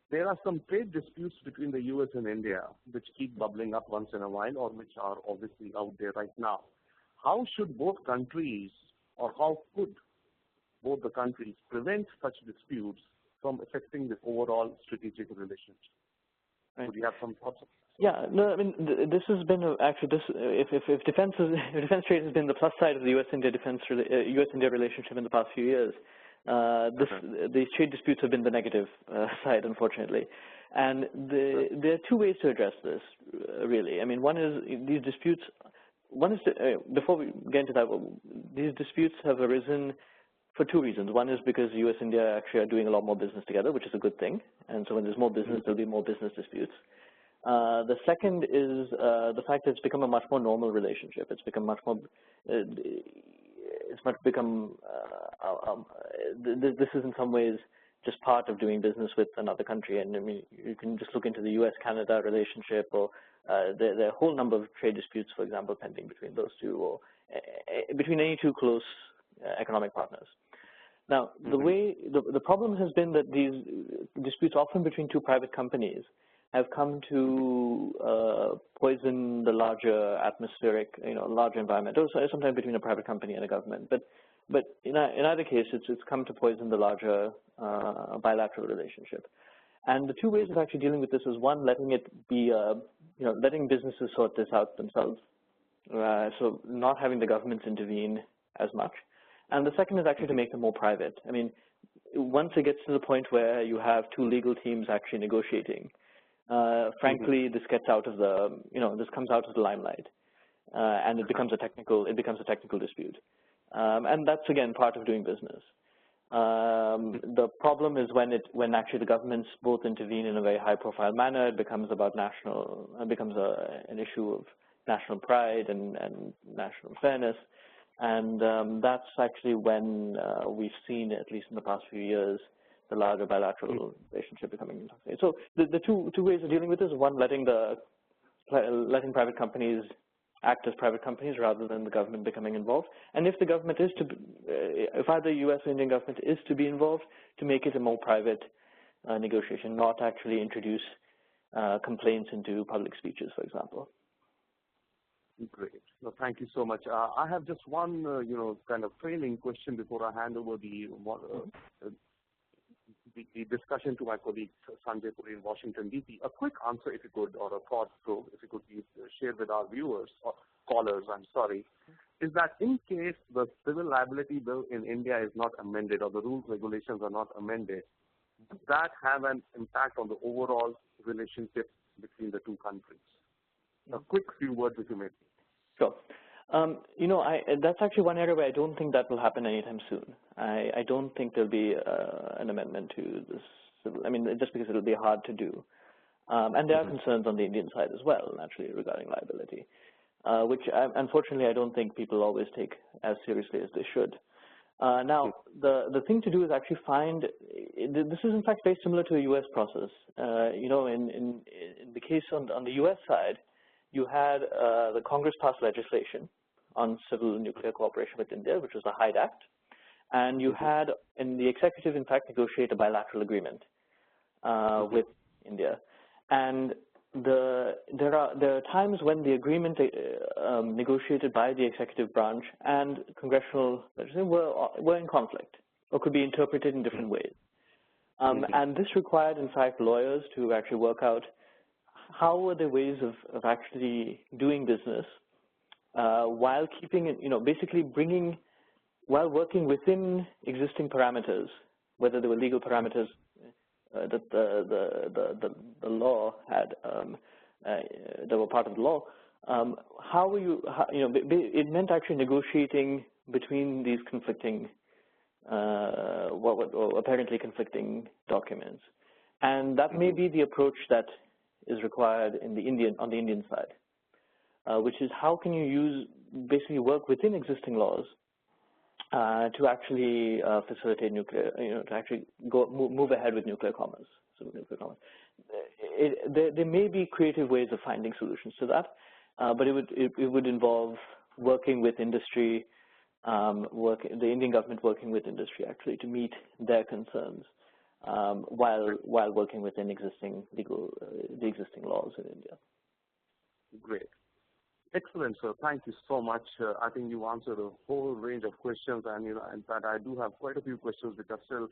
there are some trade disputes between the U.S. and India which keep bubbling up once in a while, or which are obviously out there right now. How should both countries, or how could both the countries prevent such disputes from affecting the overall strategic relationship? Right. Would you have some thoughts on that? Yeah, no, I mean, this has been actually if defense trade has been the plus side of the U.S.-India relationship in the past few years. These trade disputes have been the negative side, unfortunately. And there are two ways to address this, really. I mean, one is these disputes. Before we get into that, these disputes have arisen for two reasons. One is because U.S. and India actually are doing a lot more business together, which is a good thing. And so when there's more business, there'll be more business disputes. The second is the fact that it's become a much more normal relationship. It's become much more. This is in some ways just part of doing business with another country. And I mean, you can just look into the US-Canada relationship, or there are a whole number of trade disputes, for example, pending between those two, or between any two close economic partners. Now, the problem has been that these disputes, often between two private companies, have come to poison the larger atmospheric, larger environment, or sometimes between a private company and a government. But in either case, it's come to poison the larger bilateral relationship. And the two ways of actually dealing with this is, one, letting it be, letting businesses sort this out themselves, so not having the governments intervene as much. And the second is actually to make them more private. I mean, once it gets to the point where you have two legal teams actually negotiating, frankly, this gets out of the, this comes out of the limelight, and it becomes a technical dispute. And that's, again, part of doing business. The problem is when actually the governments both intervene in a very high-profile manner. It becomes about an issue of national pride and national fairness, and that's actually when we've seen, at least in the past few years, the larger bilateral relationship becoming intoxicated. So the two ways of dealing with this is, one, letting letting private companies act as private companies rather than the government becoming involved. And if the government is if either U.S. or Indian government is to be involved, to make it a more private negotiation, not actually introduce complaints into public speeches, for example. Great. Well, thank you so much. I have just one, kind of trailing question before I hand over the discussion to my colleague Sanjay Puri in Washington, D.C. A quick answer, if you could, or a thought through, if you could please share with our viewers, or callers, is that in case the civil liability bill in India is not amended, or the rules, regulations are not amended, does that have an impact on the overall relationship between the two countries? A quick few words, if you may. Sure. That's actually one area where I don't think that will happen anytime soon. I don't think there'll be an amendment to this. I mean, just because it'll be hard to do. And there are concerns on the Indian side as well, naturally, regarding liability, which unfortunately I don't think people always take as seriously as they should. Now, the thing to do is actually find, this is in fact very similar to a U.S. process. In the case on the U.S. side, you had the Congress passed legislation on civil nuclear cooperation with India, which was the Hyde Act, and you had, in the executive, in fact, negotiate a bilateral agreement with India. And there are times when the agreement negotiated by the executive branch and congressional legislation were in conflict, or could be interpreted in different ways. And this required, in fact, lawyers to actually work out how were the ways of actually doing business while keeping it, basically while working within existing parameters, whether they were legal parameters that the law had, that were part of the law. How were you, it meant actually negotiating between these conflicting, or apparently conflicting documents. And that may be the approach that is required on the Indian side, which is how can you basically work within existing laws to actually facilitate nuclear, to actually move ahead with nuclear commerce. There may be creative ways of finding solutions to that, but it would involve working with industry, the Indian government working with industry actually to meet their concerns. While working within the existing laws in India. Great. Excellent, sir. Thank you so much. I think you answered a whole range of questions, and in fact, I do have quite a few questions which are still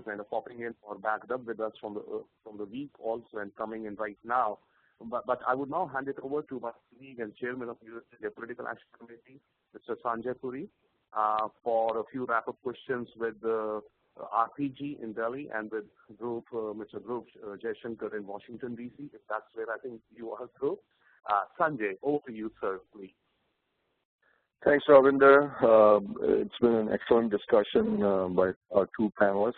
kind of popping in or backed up with us from the week also and coming in right now. But I would now hand it over to my colleague and chairman of the Political Action Committee, Mr. Sanjay Puri, for a few wrap-up questions with RPG in Delhi and with Mr. Dhruva Jaishankar in Washington, D.C., if that's where I think you are, Dhruva. Sanjay, over to you, sir, please. Thanks, Ravinder. It's been an excellent discussion by our two panelists.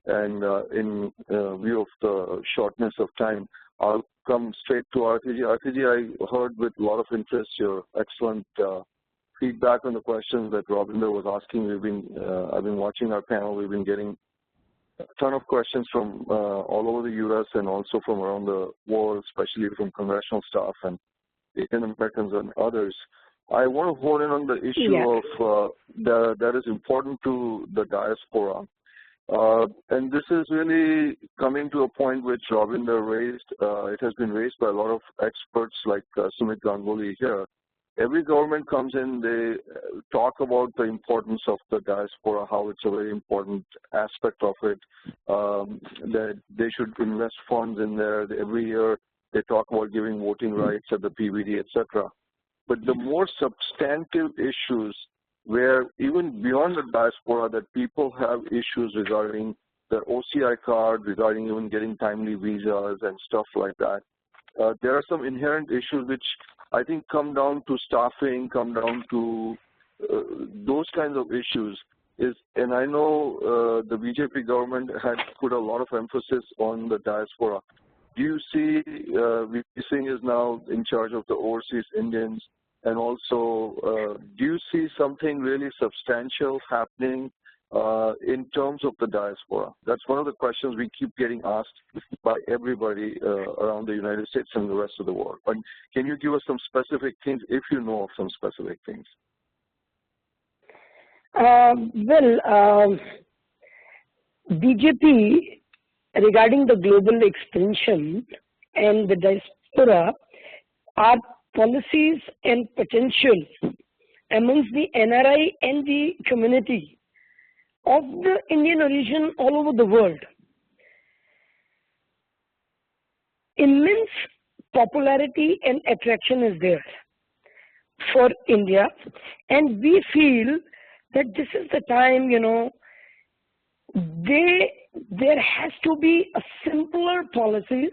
And in view of the shortness of time, I'll come straight to RPG. RPG, I heard with a lot of interest your excellent feedback on the questions that Ravinder was asking. I've been watching our panel. We've been getting a ton of questions from all over the U.S. and also from around the world, especially from congressional staff and Asian Americans and others. I want to hone in on the issue of that is important to the diaspora. And this is really coming to a point which Ravinder raised. It has been raised by a lot of experts like Sumit Ganguly here. Every government comes in, they talk about the importance of the diaspora, how it's a very important aspect of it, that they should invest funds in there. Every year they talk about giving voting rights at the PVD, etc. But the more substantive issues where even beyond the diaspora that people have issues regarding their OCI card, regarding even getting timely visas and stuff like that, there are some inherent issues which I think come down to staffing, come down to those kinds of issues. And I know the BJP government had put a lot of emphasis on the diaspora. Do you see VP Singh is now in charge of the overseas Indians, and also do you see something really substantial happening in terms of the diaspora? That's one of the questions we keep getting asked by everybody around the United States and the rest of the world. But can you give us some specific things, if you know of some specific things? BJP, regarding the global expansion and the diaspora, are policies and potential amongst the NRI and the community of the Indian origin all over the world. Immense popularity and attraction is there for India, and we feel that this is the time, there has to be a simpler policies.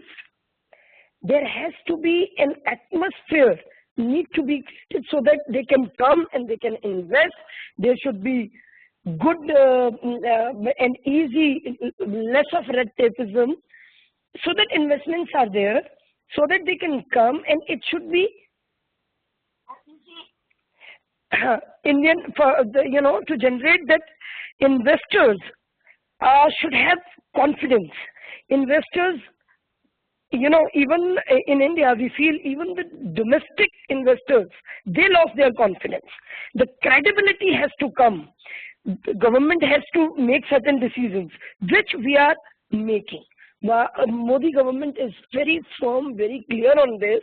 There has to be an atmosphere need to be created so that they can come and they can invest. There should be good and easy, less of red tapeism, so that investments are there, so that they can come, and it should be Indian, to generate that investors should have confidence. Investors, even in India, we feel even the domestic investors, they lost their confidence. The credibility has to come. The government has to make certain decisions, which we are making. Modi government is very firm, very clear on this,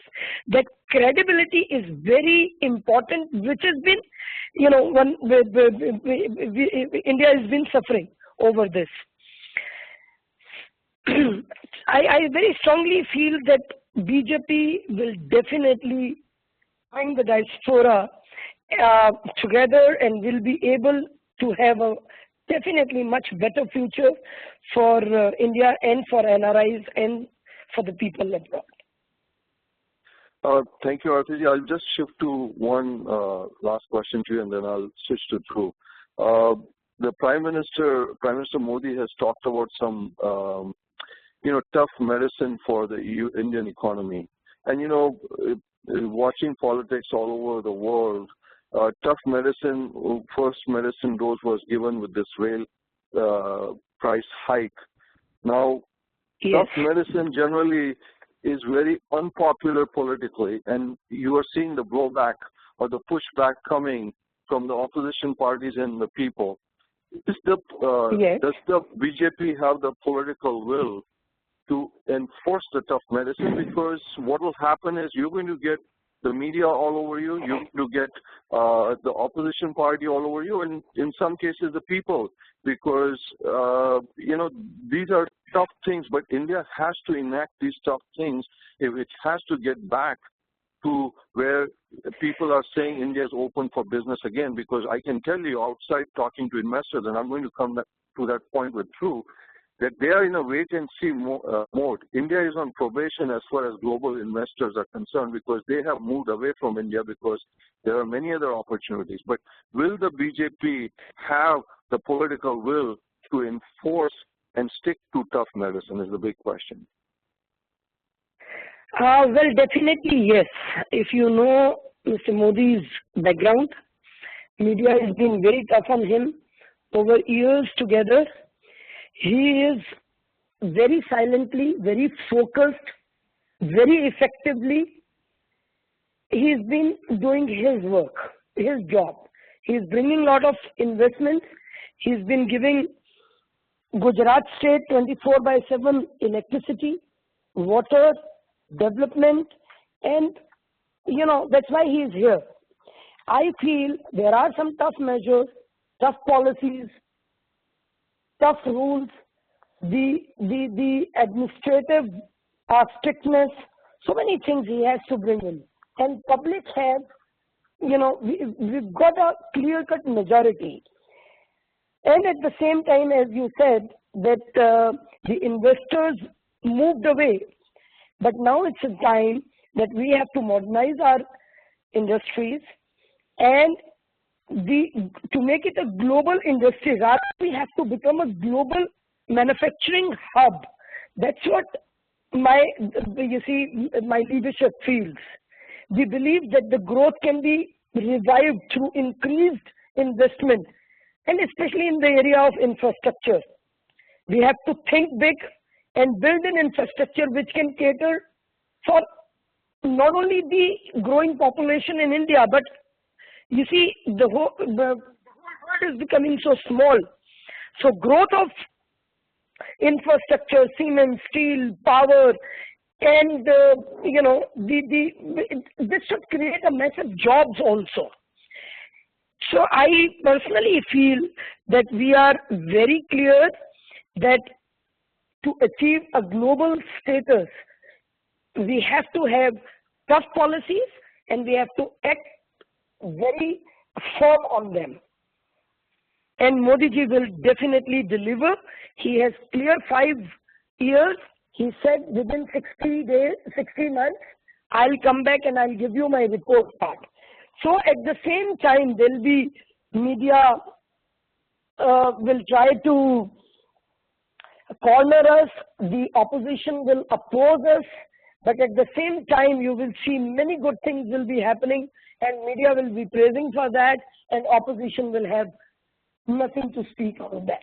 that credibility is very important, which has been, India has been suffering over this. I very strongly feel that BJP will definitely bring the diaspora together and will be able to have a definitely much better future for India and for NRIs and for the people abroad. Thank you, Arti. I'll just shift to one last question to you, and then I'll switch to Dhruva. The Prime Minister Modi has talked about some, tough medicine for the Indian economy. And, watching politics all over the world, tough medicine, first medicine dose was given with this rail price hike. Now, tough medicine generally is very unpopular politically, and you are seeing the blowback or the pushback coming from the opposition parties and the people. Does the BJP have the political will to enforce the tough medicine? Because what will happen is you're going to get the media all over you, you're going to get the opposition party all over you, and in some cases the people, because, these are tough things, but India has to enact these tough things if it has to get back to where people are saying India is open for business again. Because I can tell you, outside talking to investors, and I'm going to come back to that point with Dhruva, that they are in a wait-and-see mode. India is on probation as far as global investors are concerned, because they have moved away from India because there are many other opportunities. But will the BJP have the political will to enforce and stick to tough medicine is the big question. Well, definitely yes. If you know Mr. Modi's background, media has been very tough on him over years together. He is very silently, very focused, very effectively. He's been doing his work, his job. He's bringing a lot of investments. He's been giving Gujarat state 24/7 electricity, water, development, and that's why he is here. I feel there are some tough measures, tough policies, tough rules, the administrative strictness, so many things he has to bring in. And public has, we've got a clear-cut majority. And at the same time, as you said, that the investors moved away. But now it's a time that we have to modernize our industries and to make it a global industry. Rather, we have to become a global manufacturing hub. That's what my leadership feels. We believe that the growth can be revived through increased investment, and especially in the area of infrastructure. We have to think big and build an infrastructure which can cater for not only the growing population in India, but you see, the whole world is becoming so small. So growth of infrastructure, cement, steel, power, and this should create a massive jobs also. So I personally feel that we are very clear that to achieve a global status, we have to have tough policies and we have to act very firm on them. And Modi ji will definitely deliver. He has clear 5 years. He said within 60 months, I'll come back and I'll give you my report card. So at the same time, there'll be media will try to corner us, the opposition will oppose us, but at the same time, you will see many good things will be happening and media will be praising for that and opposition will have nothing to speak on that.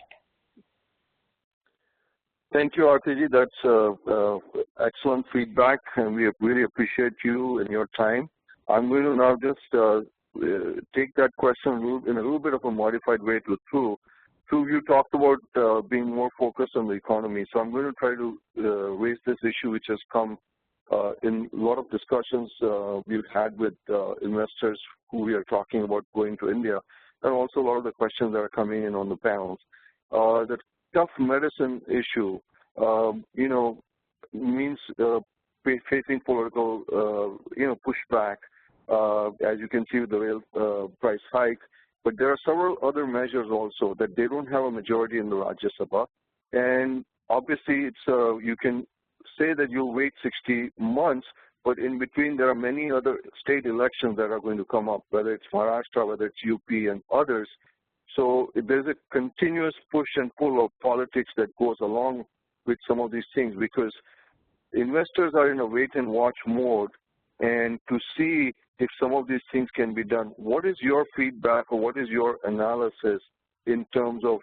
Thank you, Arti ji. That's excellent feedback, and we really appreciate you and your time. I'm going to now just take that question in a little bit of a modified way to Dhruv. Dhruv, you talked about being more focused on the economy, so I'm going to try to raise this issue which has come in a lot of discussions we've had with investors who we are talking about going to India, and also a lot of the questions that are coming in on the panels. The tough medicine issue, means facing political, pushback, as you can see with the rail price hike. But there are several other measures also that they don't have a majority in the Rajya Sabha. And obviously, it's you can say that you'll wait 60 months, but in between there are many other state elections that are going to come up, whether it's Maharashtra, whether it's UP and others. So there's a continuous push and pull of politics that goes along with some of these things, because investors are in a wait and watch mode, and to see if some of these things can be done. What is your feedback or what is your analysis in terms of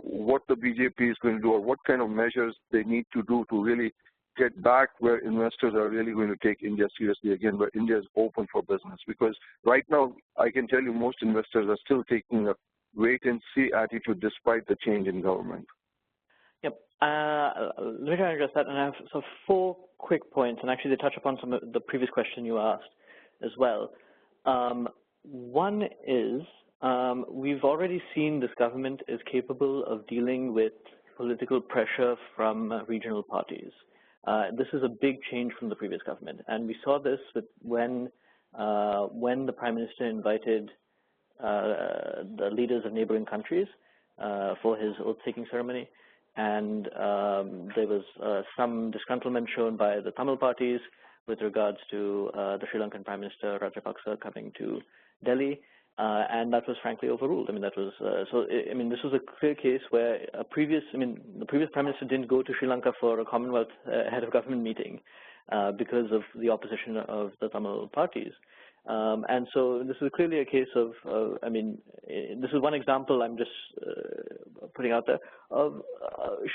what the BJP is going to do, or what kind of measures they need to do to really get back where investors are really going to take India seriously again, where India is open for business? Because right now, I can tell you most investors are still taking a wait-and-see attitude despite the change in government. Yep. Let me try and address that. And I have 4 quick points, and actually they touch upon some of the previous question you asked as well. One is we've already seen this government is capable of dealing with political pressure from regional parties. This is a big change from the previous government, and we saw this with when the Prime Minister invited the leaders of neighboring countries for his oath-taking ceremony, and there was some disgruntlement shown by the Tamil parties with regards to the Sri Lankan Prime Minister Rajapaksa coming to Delhi, and that was frankly overruled. I mean, that was this was a clear case where the previous Prime Minister didn't go to Sri Lanka for a Commonwealth head of government meeting because of the opposition of the Tamil parties. And so this is clearly a case of, I mean, this is one example I'm just putting out there of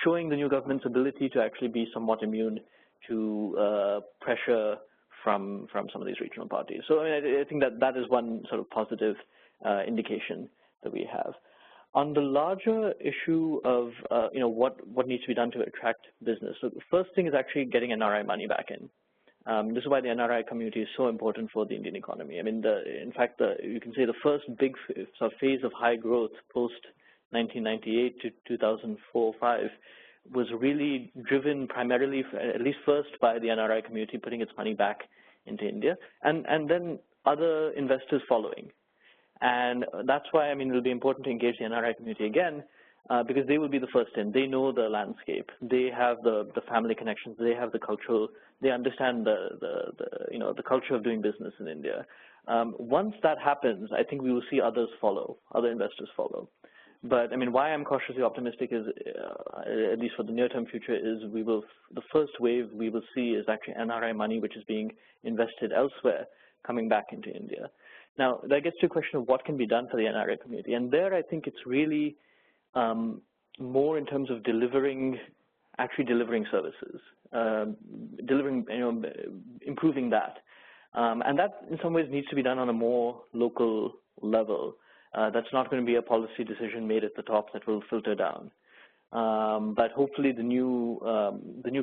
showing the new government's ability to actually be somewhat immune to pressure from some of these regional parties. So I mean, I think that is one sort of positive indication that we have. On the larger issue of what needs to be done to attract business, so the first thing is actually getting NRI money back in. This is why the NRI community is so important for the Indian economy. I mean, in fact, you can say the first big sort of phase of high growth post 1998 to 2004-05 was really driven primarily, at least first, by the NRI community putting its money back into India, and then other investors following. And that's why, I mean, it'll be important to engage the NRI community again, because they will be the first in. They know the landscape. They have the family connections. They have the cultural. They understand the culture of doing business in India. Once that happens, I think we will see others follow, other investors follow. But I mean, why I'm cautiously optimistic is, at least for the near-term future, is the first wave we will see is actually NRI money, which is being invested elsewhere, coming back into India. Now, that gets to a question of what can be done for the NRI community. And there, I think it's really more in terms of actually delivering services, improving that. And that, in some ways, needs to be done on a more local level. That's not going to be a policy decision made at the top that will filter down. But hopefully the new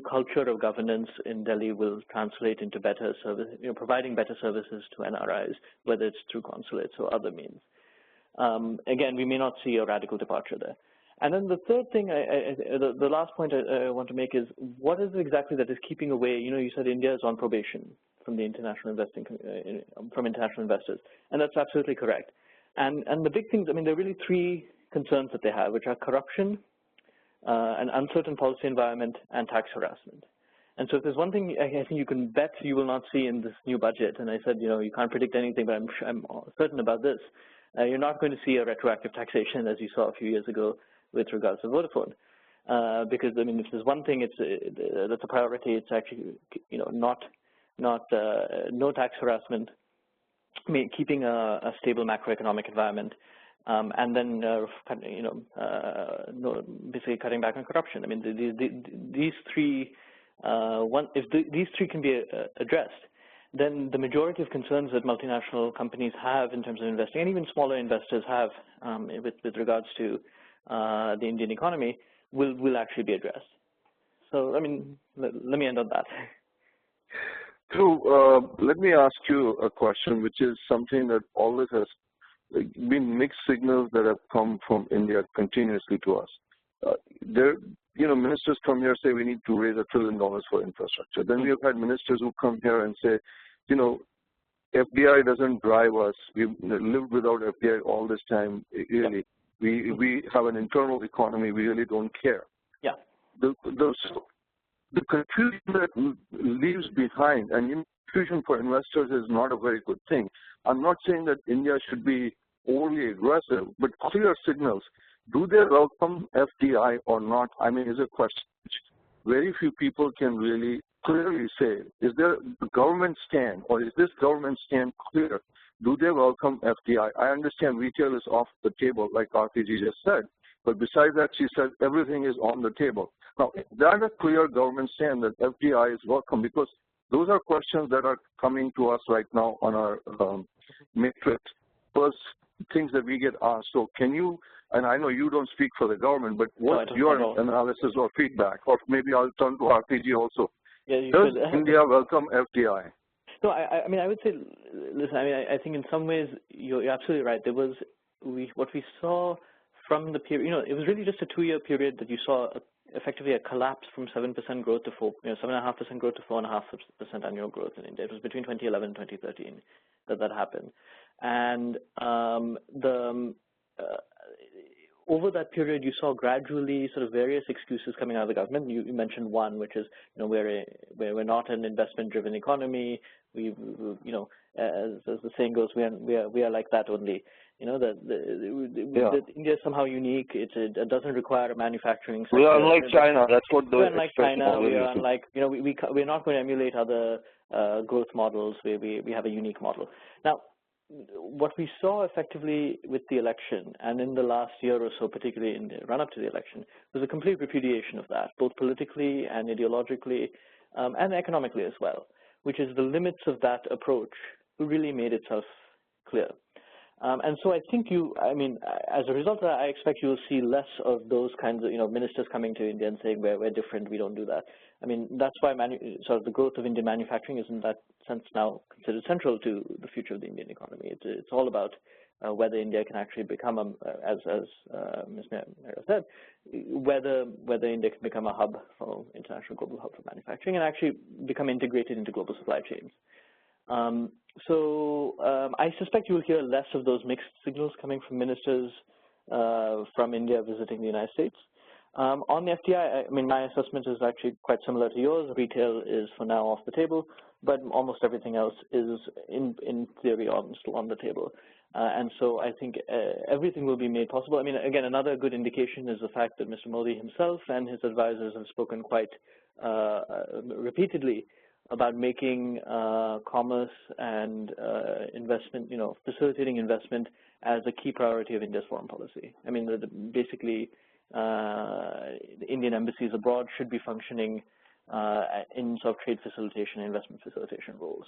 culture of governance in Delhi will translate into better service, providing better services to NRIs, whether it's through consulates or other means. Again, we may not see a radical departure there. And then the third thing, the last point I want to make is, what is it exactly that is keeping away? You said India is on probation from the international from international investors, and that's absolutely correct. And the big things, I mean, there are really three concerns that they have, which are corruption, an uncertain policy environment, and tax harassment. And so if there's one thing I think you can bet you will not see in this new budget, and I said, you can't predict anything, but I'm certain about this, you're not going to see a retroactive taxation as you saw a few years ago with regards to Vodafone. Because, I mean, if there's one thing that's a priority, it's actually, no tax harassment, keeping a stable macroeconomic environment, and then basically cutting back on corruption. I mean, these three, if these three can be addressed, then the majority of concerns that multinational companies have in terms of investing, and even smaller investors have with regards to the Indian economy, will actually be addressed. So, I mean, let me end on that. So let me ask you a question, which is something that always has been mixed signals that have come from India continuously to us. Ministers come here and say we need to raise $1 trillion for infrastructure. Then we have had ministers who come here and say, FDI doesn't drive us. We've lived without FDI all this time. Really, we have an internal economy. We really don't care. Yeah. The confusion that leaves behind, and confusion for investors is not a very good thing. I'm not saying that India should be overly aggressive, but clear signals. Do they welcome FDI or not? I mean, is a question which very few people can really clearly say. Is there a government stand, or is this government stand clear? Do they welcome FDI? I understand retail is off the table, like Arti just said. But besides that, she said everything is on the table. Now, is that a clear government stand that FDI is welcome? Because those are questions that are coming to us right now on our matrix. First, things that we get asked. So can you, and I know you don't speak for the government, but what's your analysis or feedback? Or maybe I'll turn to RPG also. Yeah, does India welcome FDI? No, I mean, I would say, listen, I mean, I think in some ways you're absolutely right. There was, what we saw from the period, it was really just a 2-year period that you saw effectively a collapse from 7% growth to 7.5% growth to 4.5% annual growth in India. It was between 2011 and 2013 that happened. And over that period, you saw gradually sort of various excuses coming out of the government. You mentioned one, which is, we're not an investment-driven economy. As the saying goes, we are like that only. That India is somehow unique. It doesn't require a manufacturing sector. We are unlike China. That's what the we're unlike China. We are unlike, we're not going to emulate other growth models. We have a unique model. Now, what we saw effectively with the election, and in the last year or so, particularly in the run-up to the election, was a complete repudiation of that, both politically and ideologically, and economically as well, which is the limits of that approach really made itself clear. And so I think as a result of that, I expect you will see less of those kinds of, ministers coming to India and saying, we're different, we don't do that. That's why sort of the growth of Indian manufacturing is in that sense now considered central to the future of the Indian economy. It's all about whether India can actually become, as Ms. Mehra said, whether India can become a hub for international global hub for manufacturing and actually become integrated into global supply chains. I suspect you will hear less of those mixed signals coming from ministers from India visiting the United States. On the FDI, my assessment is actually quite similar to yours. Retail is for now off the table, but almost everything else is, in theory, still on the table. And so I think everything will be made possible. Again, another good indication is the fact that Mr. Modi himself and his advisors have spoken quite repeatedly about making commerce and investment, facilitating investment as a key priority of India's foreign policy. Basically, the Indian embassies abroad should be functioning in sort of trade facilitation, investment facilitation roles.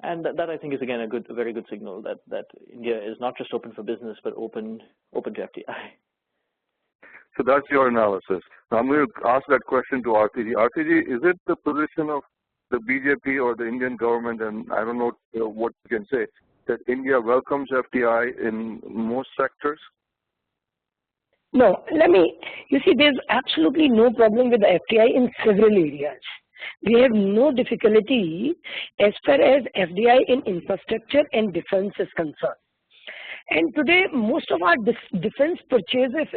And that I think is, again, a very good signal that India is not just open for business, but open to FDI. So that's your analysis. Now I'm going to ask that question to Arti. Arti, is it the position of the BJP or the Indian government, and I don't know what you can say, that India welcomes FDI in most sectors? No, you see, there's absolutely no problem with the FDI in several areas. We have no difficulty as far as FDI in infrastructure and defense is concerned. And today, most of our defense purchases,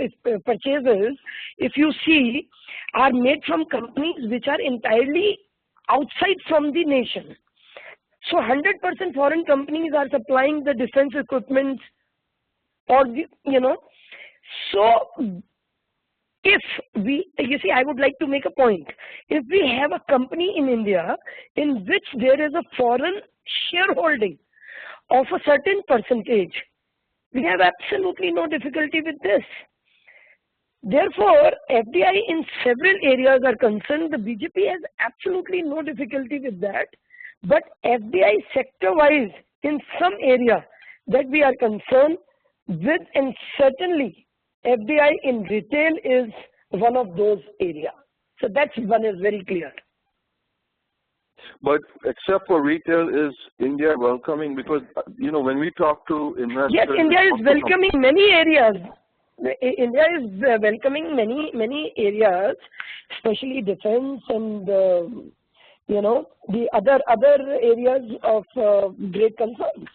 if you see, are made from companies which are entirely outside from the nation. So 100% foreign companies are supplying the defense equipment or so if I would like to make a point. If we have a company in India in which there is a foreign shareholding of a certain percentage, we have absolutely no difficulty with this. Therefore, FDI in several areas are concerned. The BJP has absolutely no difficulty with that. But FDI sector-wise in some area that we are concerned with, and certainly FDI in retail is one of those areas. So that's one is very clear. But except for retail, is India welcoming? Because, when we talk to investors... Yes, India is welcoming many areas. India is welcoming many areas, especially defense and, the other areas of great concern.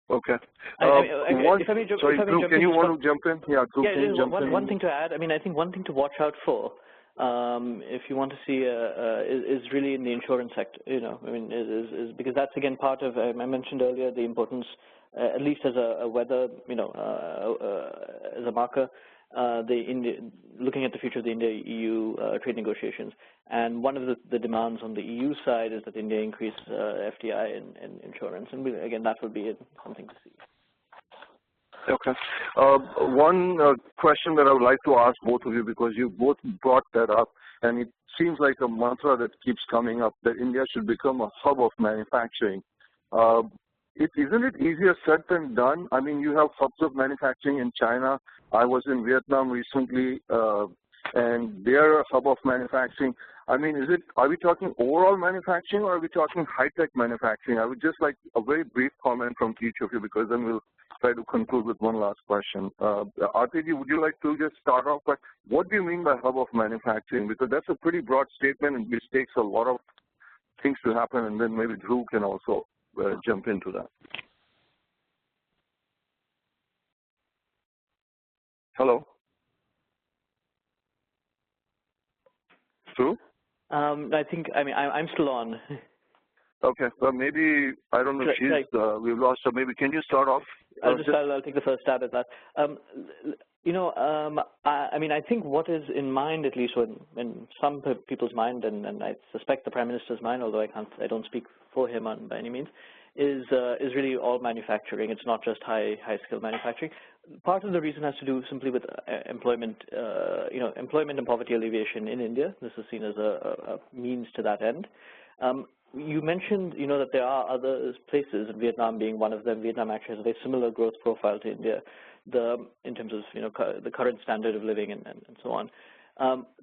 Okay. Sorry, Dhruva, can you want to jump in? Yeah, Dhruva, can you jump in? One thing to add, I think one thing to watch out for, if you want to see, is really in the insurance sector, is because that's, again, part of, I mentioned earlier, the importance, at least as a weather, as a marker, looking at the future of the India-EU trade negotiations. And one of the demands on the EU side is that India increase FDI and insurance. And again, that would be something to see. Okay. One question that I would like to ask both of you, because you both brought that up, and it seems like a mantra that keeps coming up, that India should become a hub of manufacturing. Isn't it easier said than done? You have hubs of manufacturing in China. I was in Vietnam recently, and they're a hub of manufacturing. Are we talking overall manufacturing, or are we talking high-tech manufacturing? I would just like a very brief comment from each of you, because then we'll try to conclude with one last question. Arti, would you like to just start off by what do you mean by hub of manufacturing? Because that's a pretty broad statement, and which takes a lot of things to happen, and then maybe Dhruva can also jump into that. Hello? Dhruv? I think, I'm still on. Okay, well, maybe, I don't know if she's, we've lost her. Maybe, can you start off? I'll take the first stab at that. I think what is in mind, at least in some people's mind, and I suspect the Prime Minister's mind, although I don't speak for him by any means, is really all manufacturing. It's not just high-skill manufacturing. Part of the reason has to do simply with employment, employment and poverty alleviation in India. This is seen as a means to that end. You mentioned, that there are other places, and Vietnam being one of them. Vietnam actually has a very similar growth profile to India, in terms of, the current standard of living and so on.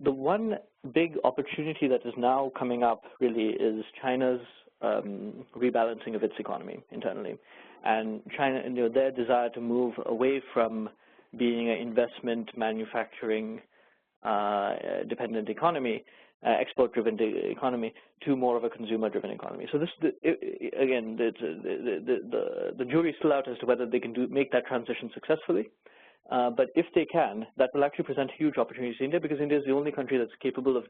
The one big opportunity that is now coming up really is China's rebalancing of its economy internally, and China, their desire to move away from being an investment, manufacturing dependent economy, export-driven economy, to more of a consumer-driven economy. So this, again, the jury's still out as to whether they can make that transition successfully. But if they can, that will actually present huge opportunities to India, because India is the only country that's capable of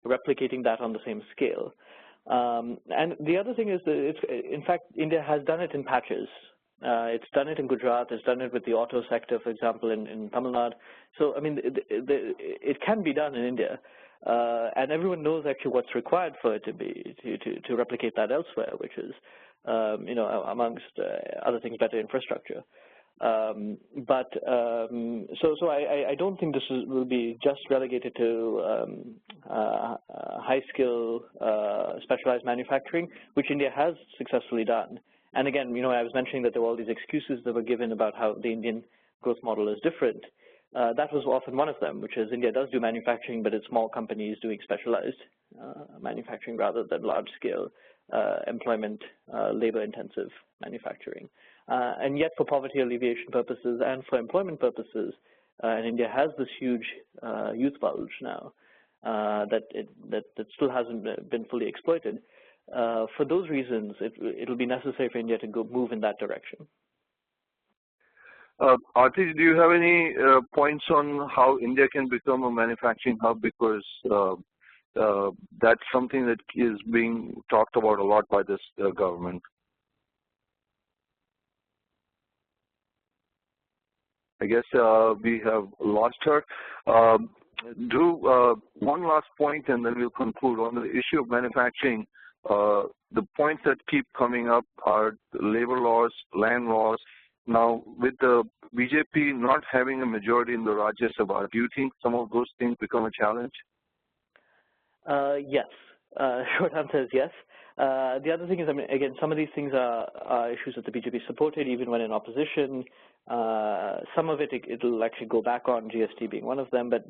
replicating that on the same scale. And the other thing is that, in fact, India has done it in patches. It's done it in Gujarat. It's done it with the auto sector, for example, in Tamil Nadu. So, it can be done in India. And everyone knows actually what's required for it to replicate that elsewhere, which is, amongst other things, better infrastructure. So I don't think this will be just relegated to high-skill, specialized manufacturing, which India has successfully done. And again, I was mentioning that there were all these excuses that were given about how the Indian growth model is different. That was often one of them, which is India does do manufacturing, but it's small companies doing specialized manufacturing rather than large-scale employment, labor-intensive manufacturing. And yet, for poverty alleviation purposes and for employment purposes, and India has this huge youth bulge now that still hasn't been fully exploited. For those reasons, it'll be necessary for India to move in that direction. Arti, do you have any points on how India can become a manufacturing hub? Because that's something that is being talked about a lot by this government. I guess we have lost her. Dhruv, one last point and then we'll conclude. On the issue of manufacturing, the points that keep coming up are labor laws, land laws. Now, with the BJP not having a majority in the Rajya Sabha, do you think some of those things become a challenge? Yes. Short answer is yes. The other thing is, again, some of these things are issues that the BJP supported even when in opposition. Some of it'll actually go back on, GST being one of them, but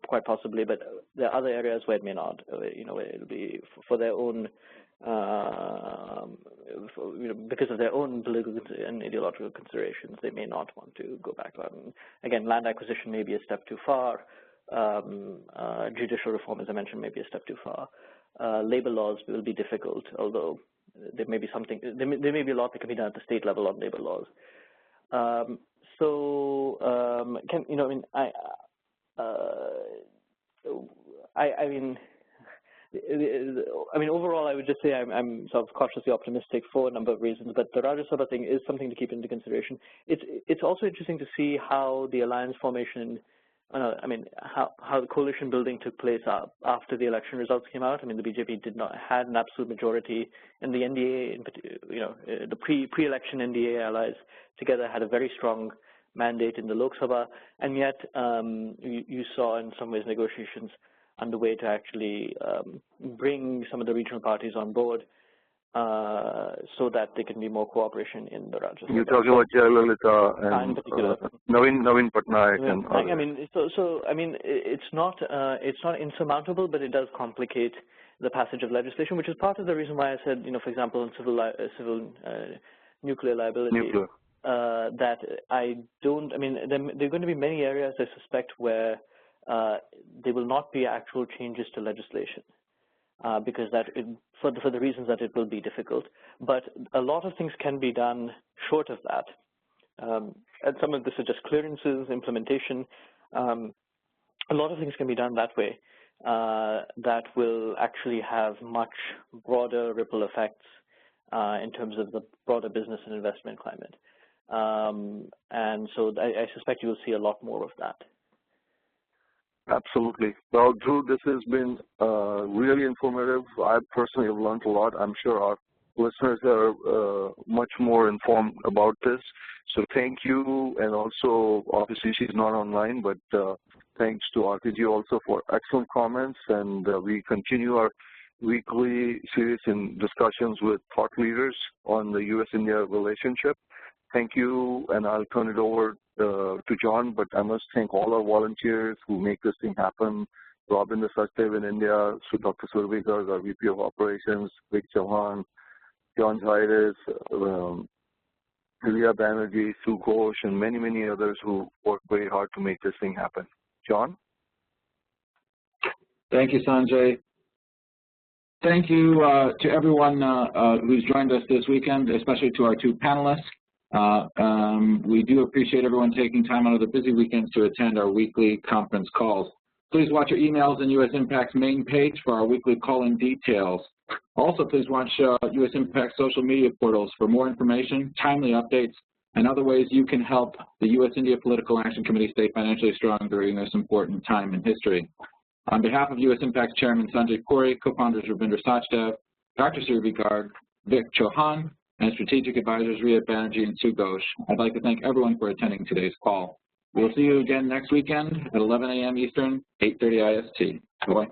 quite possibly. But there are other areas where it may not. It'll be for their own, because of their own political and ideological considerations, they may not want to go back on. Again, land acquisition may be a step too far. Judicial reform, as I mentioned, may be a step too far. Labor laws will be difficult, although there may be a lot that can be done at the state level on labor laws. Overall, I would just say I'm sort of cautiously optimistic for a number of reasons, but the Rajya Sabha thing is something to keep into consideration. It's also interesting to see how the alliance formation, how the coalition building took place after the election results came out. The BJP had an absolute majority, and the NDA, the pre-election NDA allies together had a very strong mandate in the Lok Sabha, and yet you saw in some ways negotiations underway to actually bring some of the regional parties on board so that there can be more cooperation in the Rajya Sabha. You're talking about Jayalalitha and Naveen Patnaik and others. It's not insurmountable, but it does complicate the passage of legislation, which is part of the reason why I said, for example, in civil nuclear liability, that I don't. There are going to be many areas, I suspect, where there will not be actual changes to legislation. Because for the reasons that it will be difficult. But a lot of things can be done short of that And some of this is just clearances, implementation. A lot of things can be done that way that will actually have much broader ripple effects in terms of the broader business and investment climate. And so I suspect you will see a lot more of that. Absolutely. Well, Dhruv, this has been really informative. I personally have learned a lot. I'm sure our listeners are much more informed about this. So thank you. And also, obviously, she's not online, but thanks to Arti also for excellent comments. And we continue our weekly series in discussions with thought leaders on the U.S.-India relationship. Thank you, and I'll turn it over to John, but I must thank all our volunteers who make this thing happen. Robin the Sachdev in India, Dr. Survikar, our VP of Operations, Vic Chauhan, John Zaitis, Ilya Banerjee, Sue Ghosh, and many, many others who work very hard to make this thing happen. John? Thank you, Sanjay. Thank you to everyone who's joined us this weekend, especially to our two panelists. We do appreciate everyone taking time out of the busy weekends to attend our weekly conference calls. Please watch your emails and USINPAC's main page for our weekly call-in details. Also, please watch USINPAC's social media portals for more information, timely updates, and other ways you can help the U.S.-India Political Action Committee stay financially strong during this important time in history. On behalf of USINPAC's Chairman Sanjay Puri, co-founders Ravinder Sachdev, Dr. Survikar, Vic Chauhan, and strategic advisors Riya Banerjee and Sue Ghosh, I'd like to thank everyone for attending today's call. We'll see you again next weekend at 11 a.m. Eastern, 8:30 IST. Bye-bye.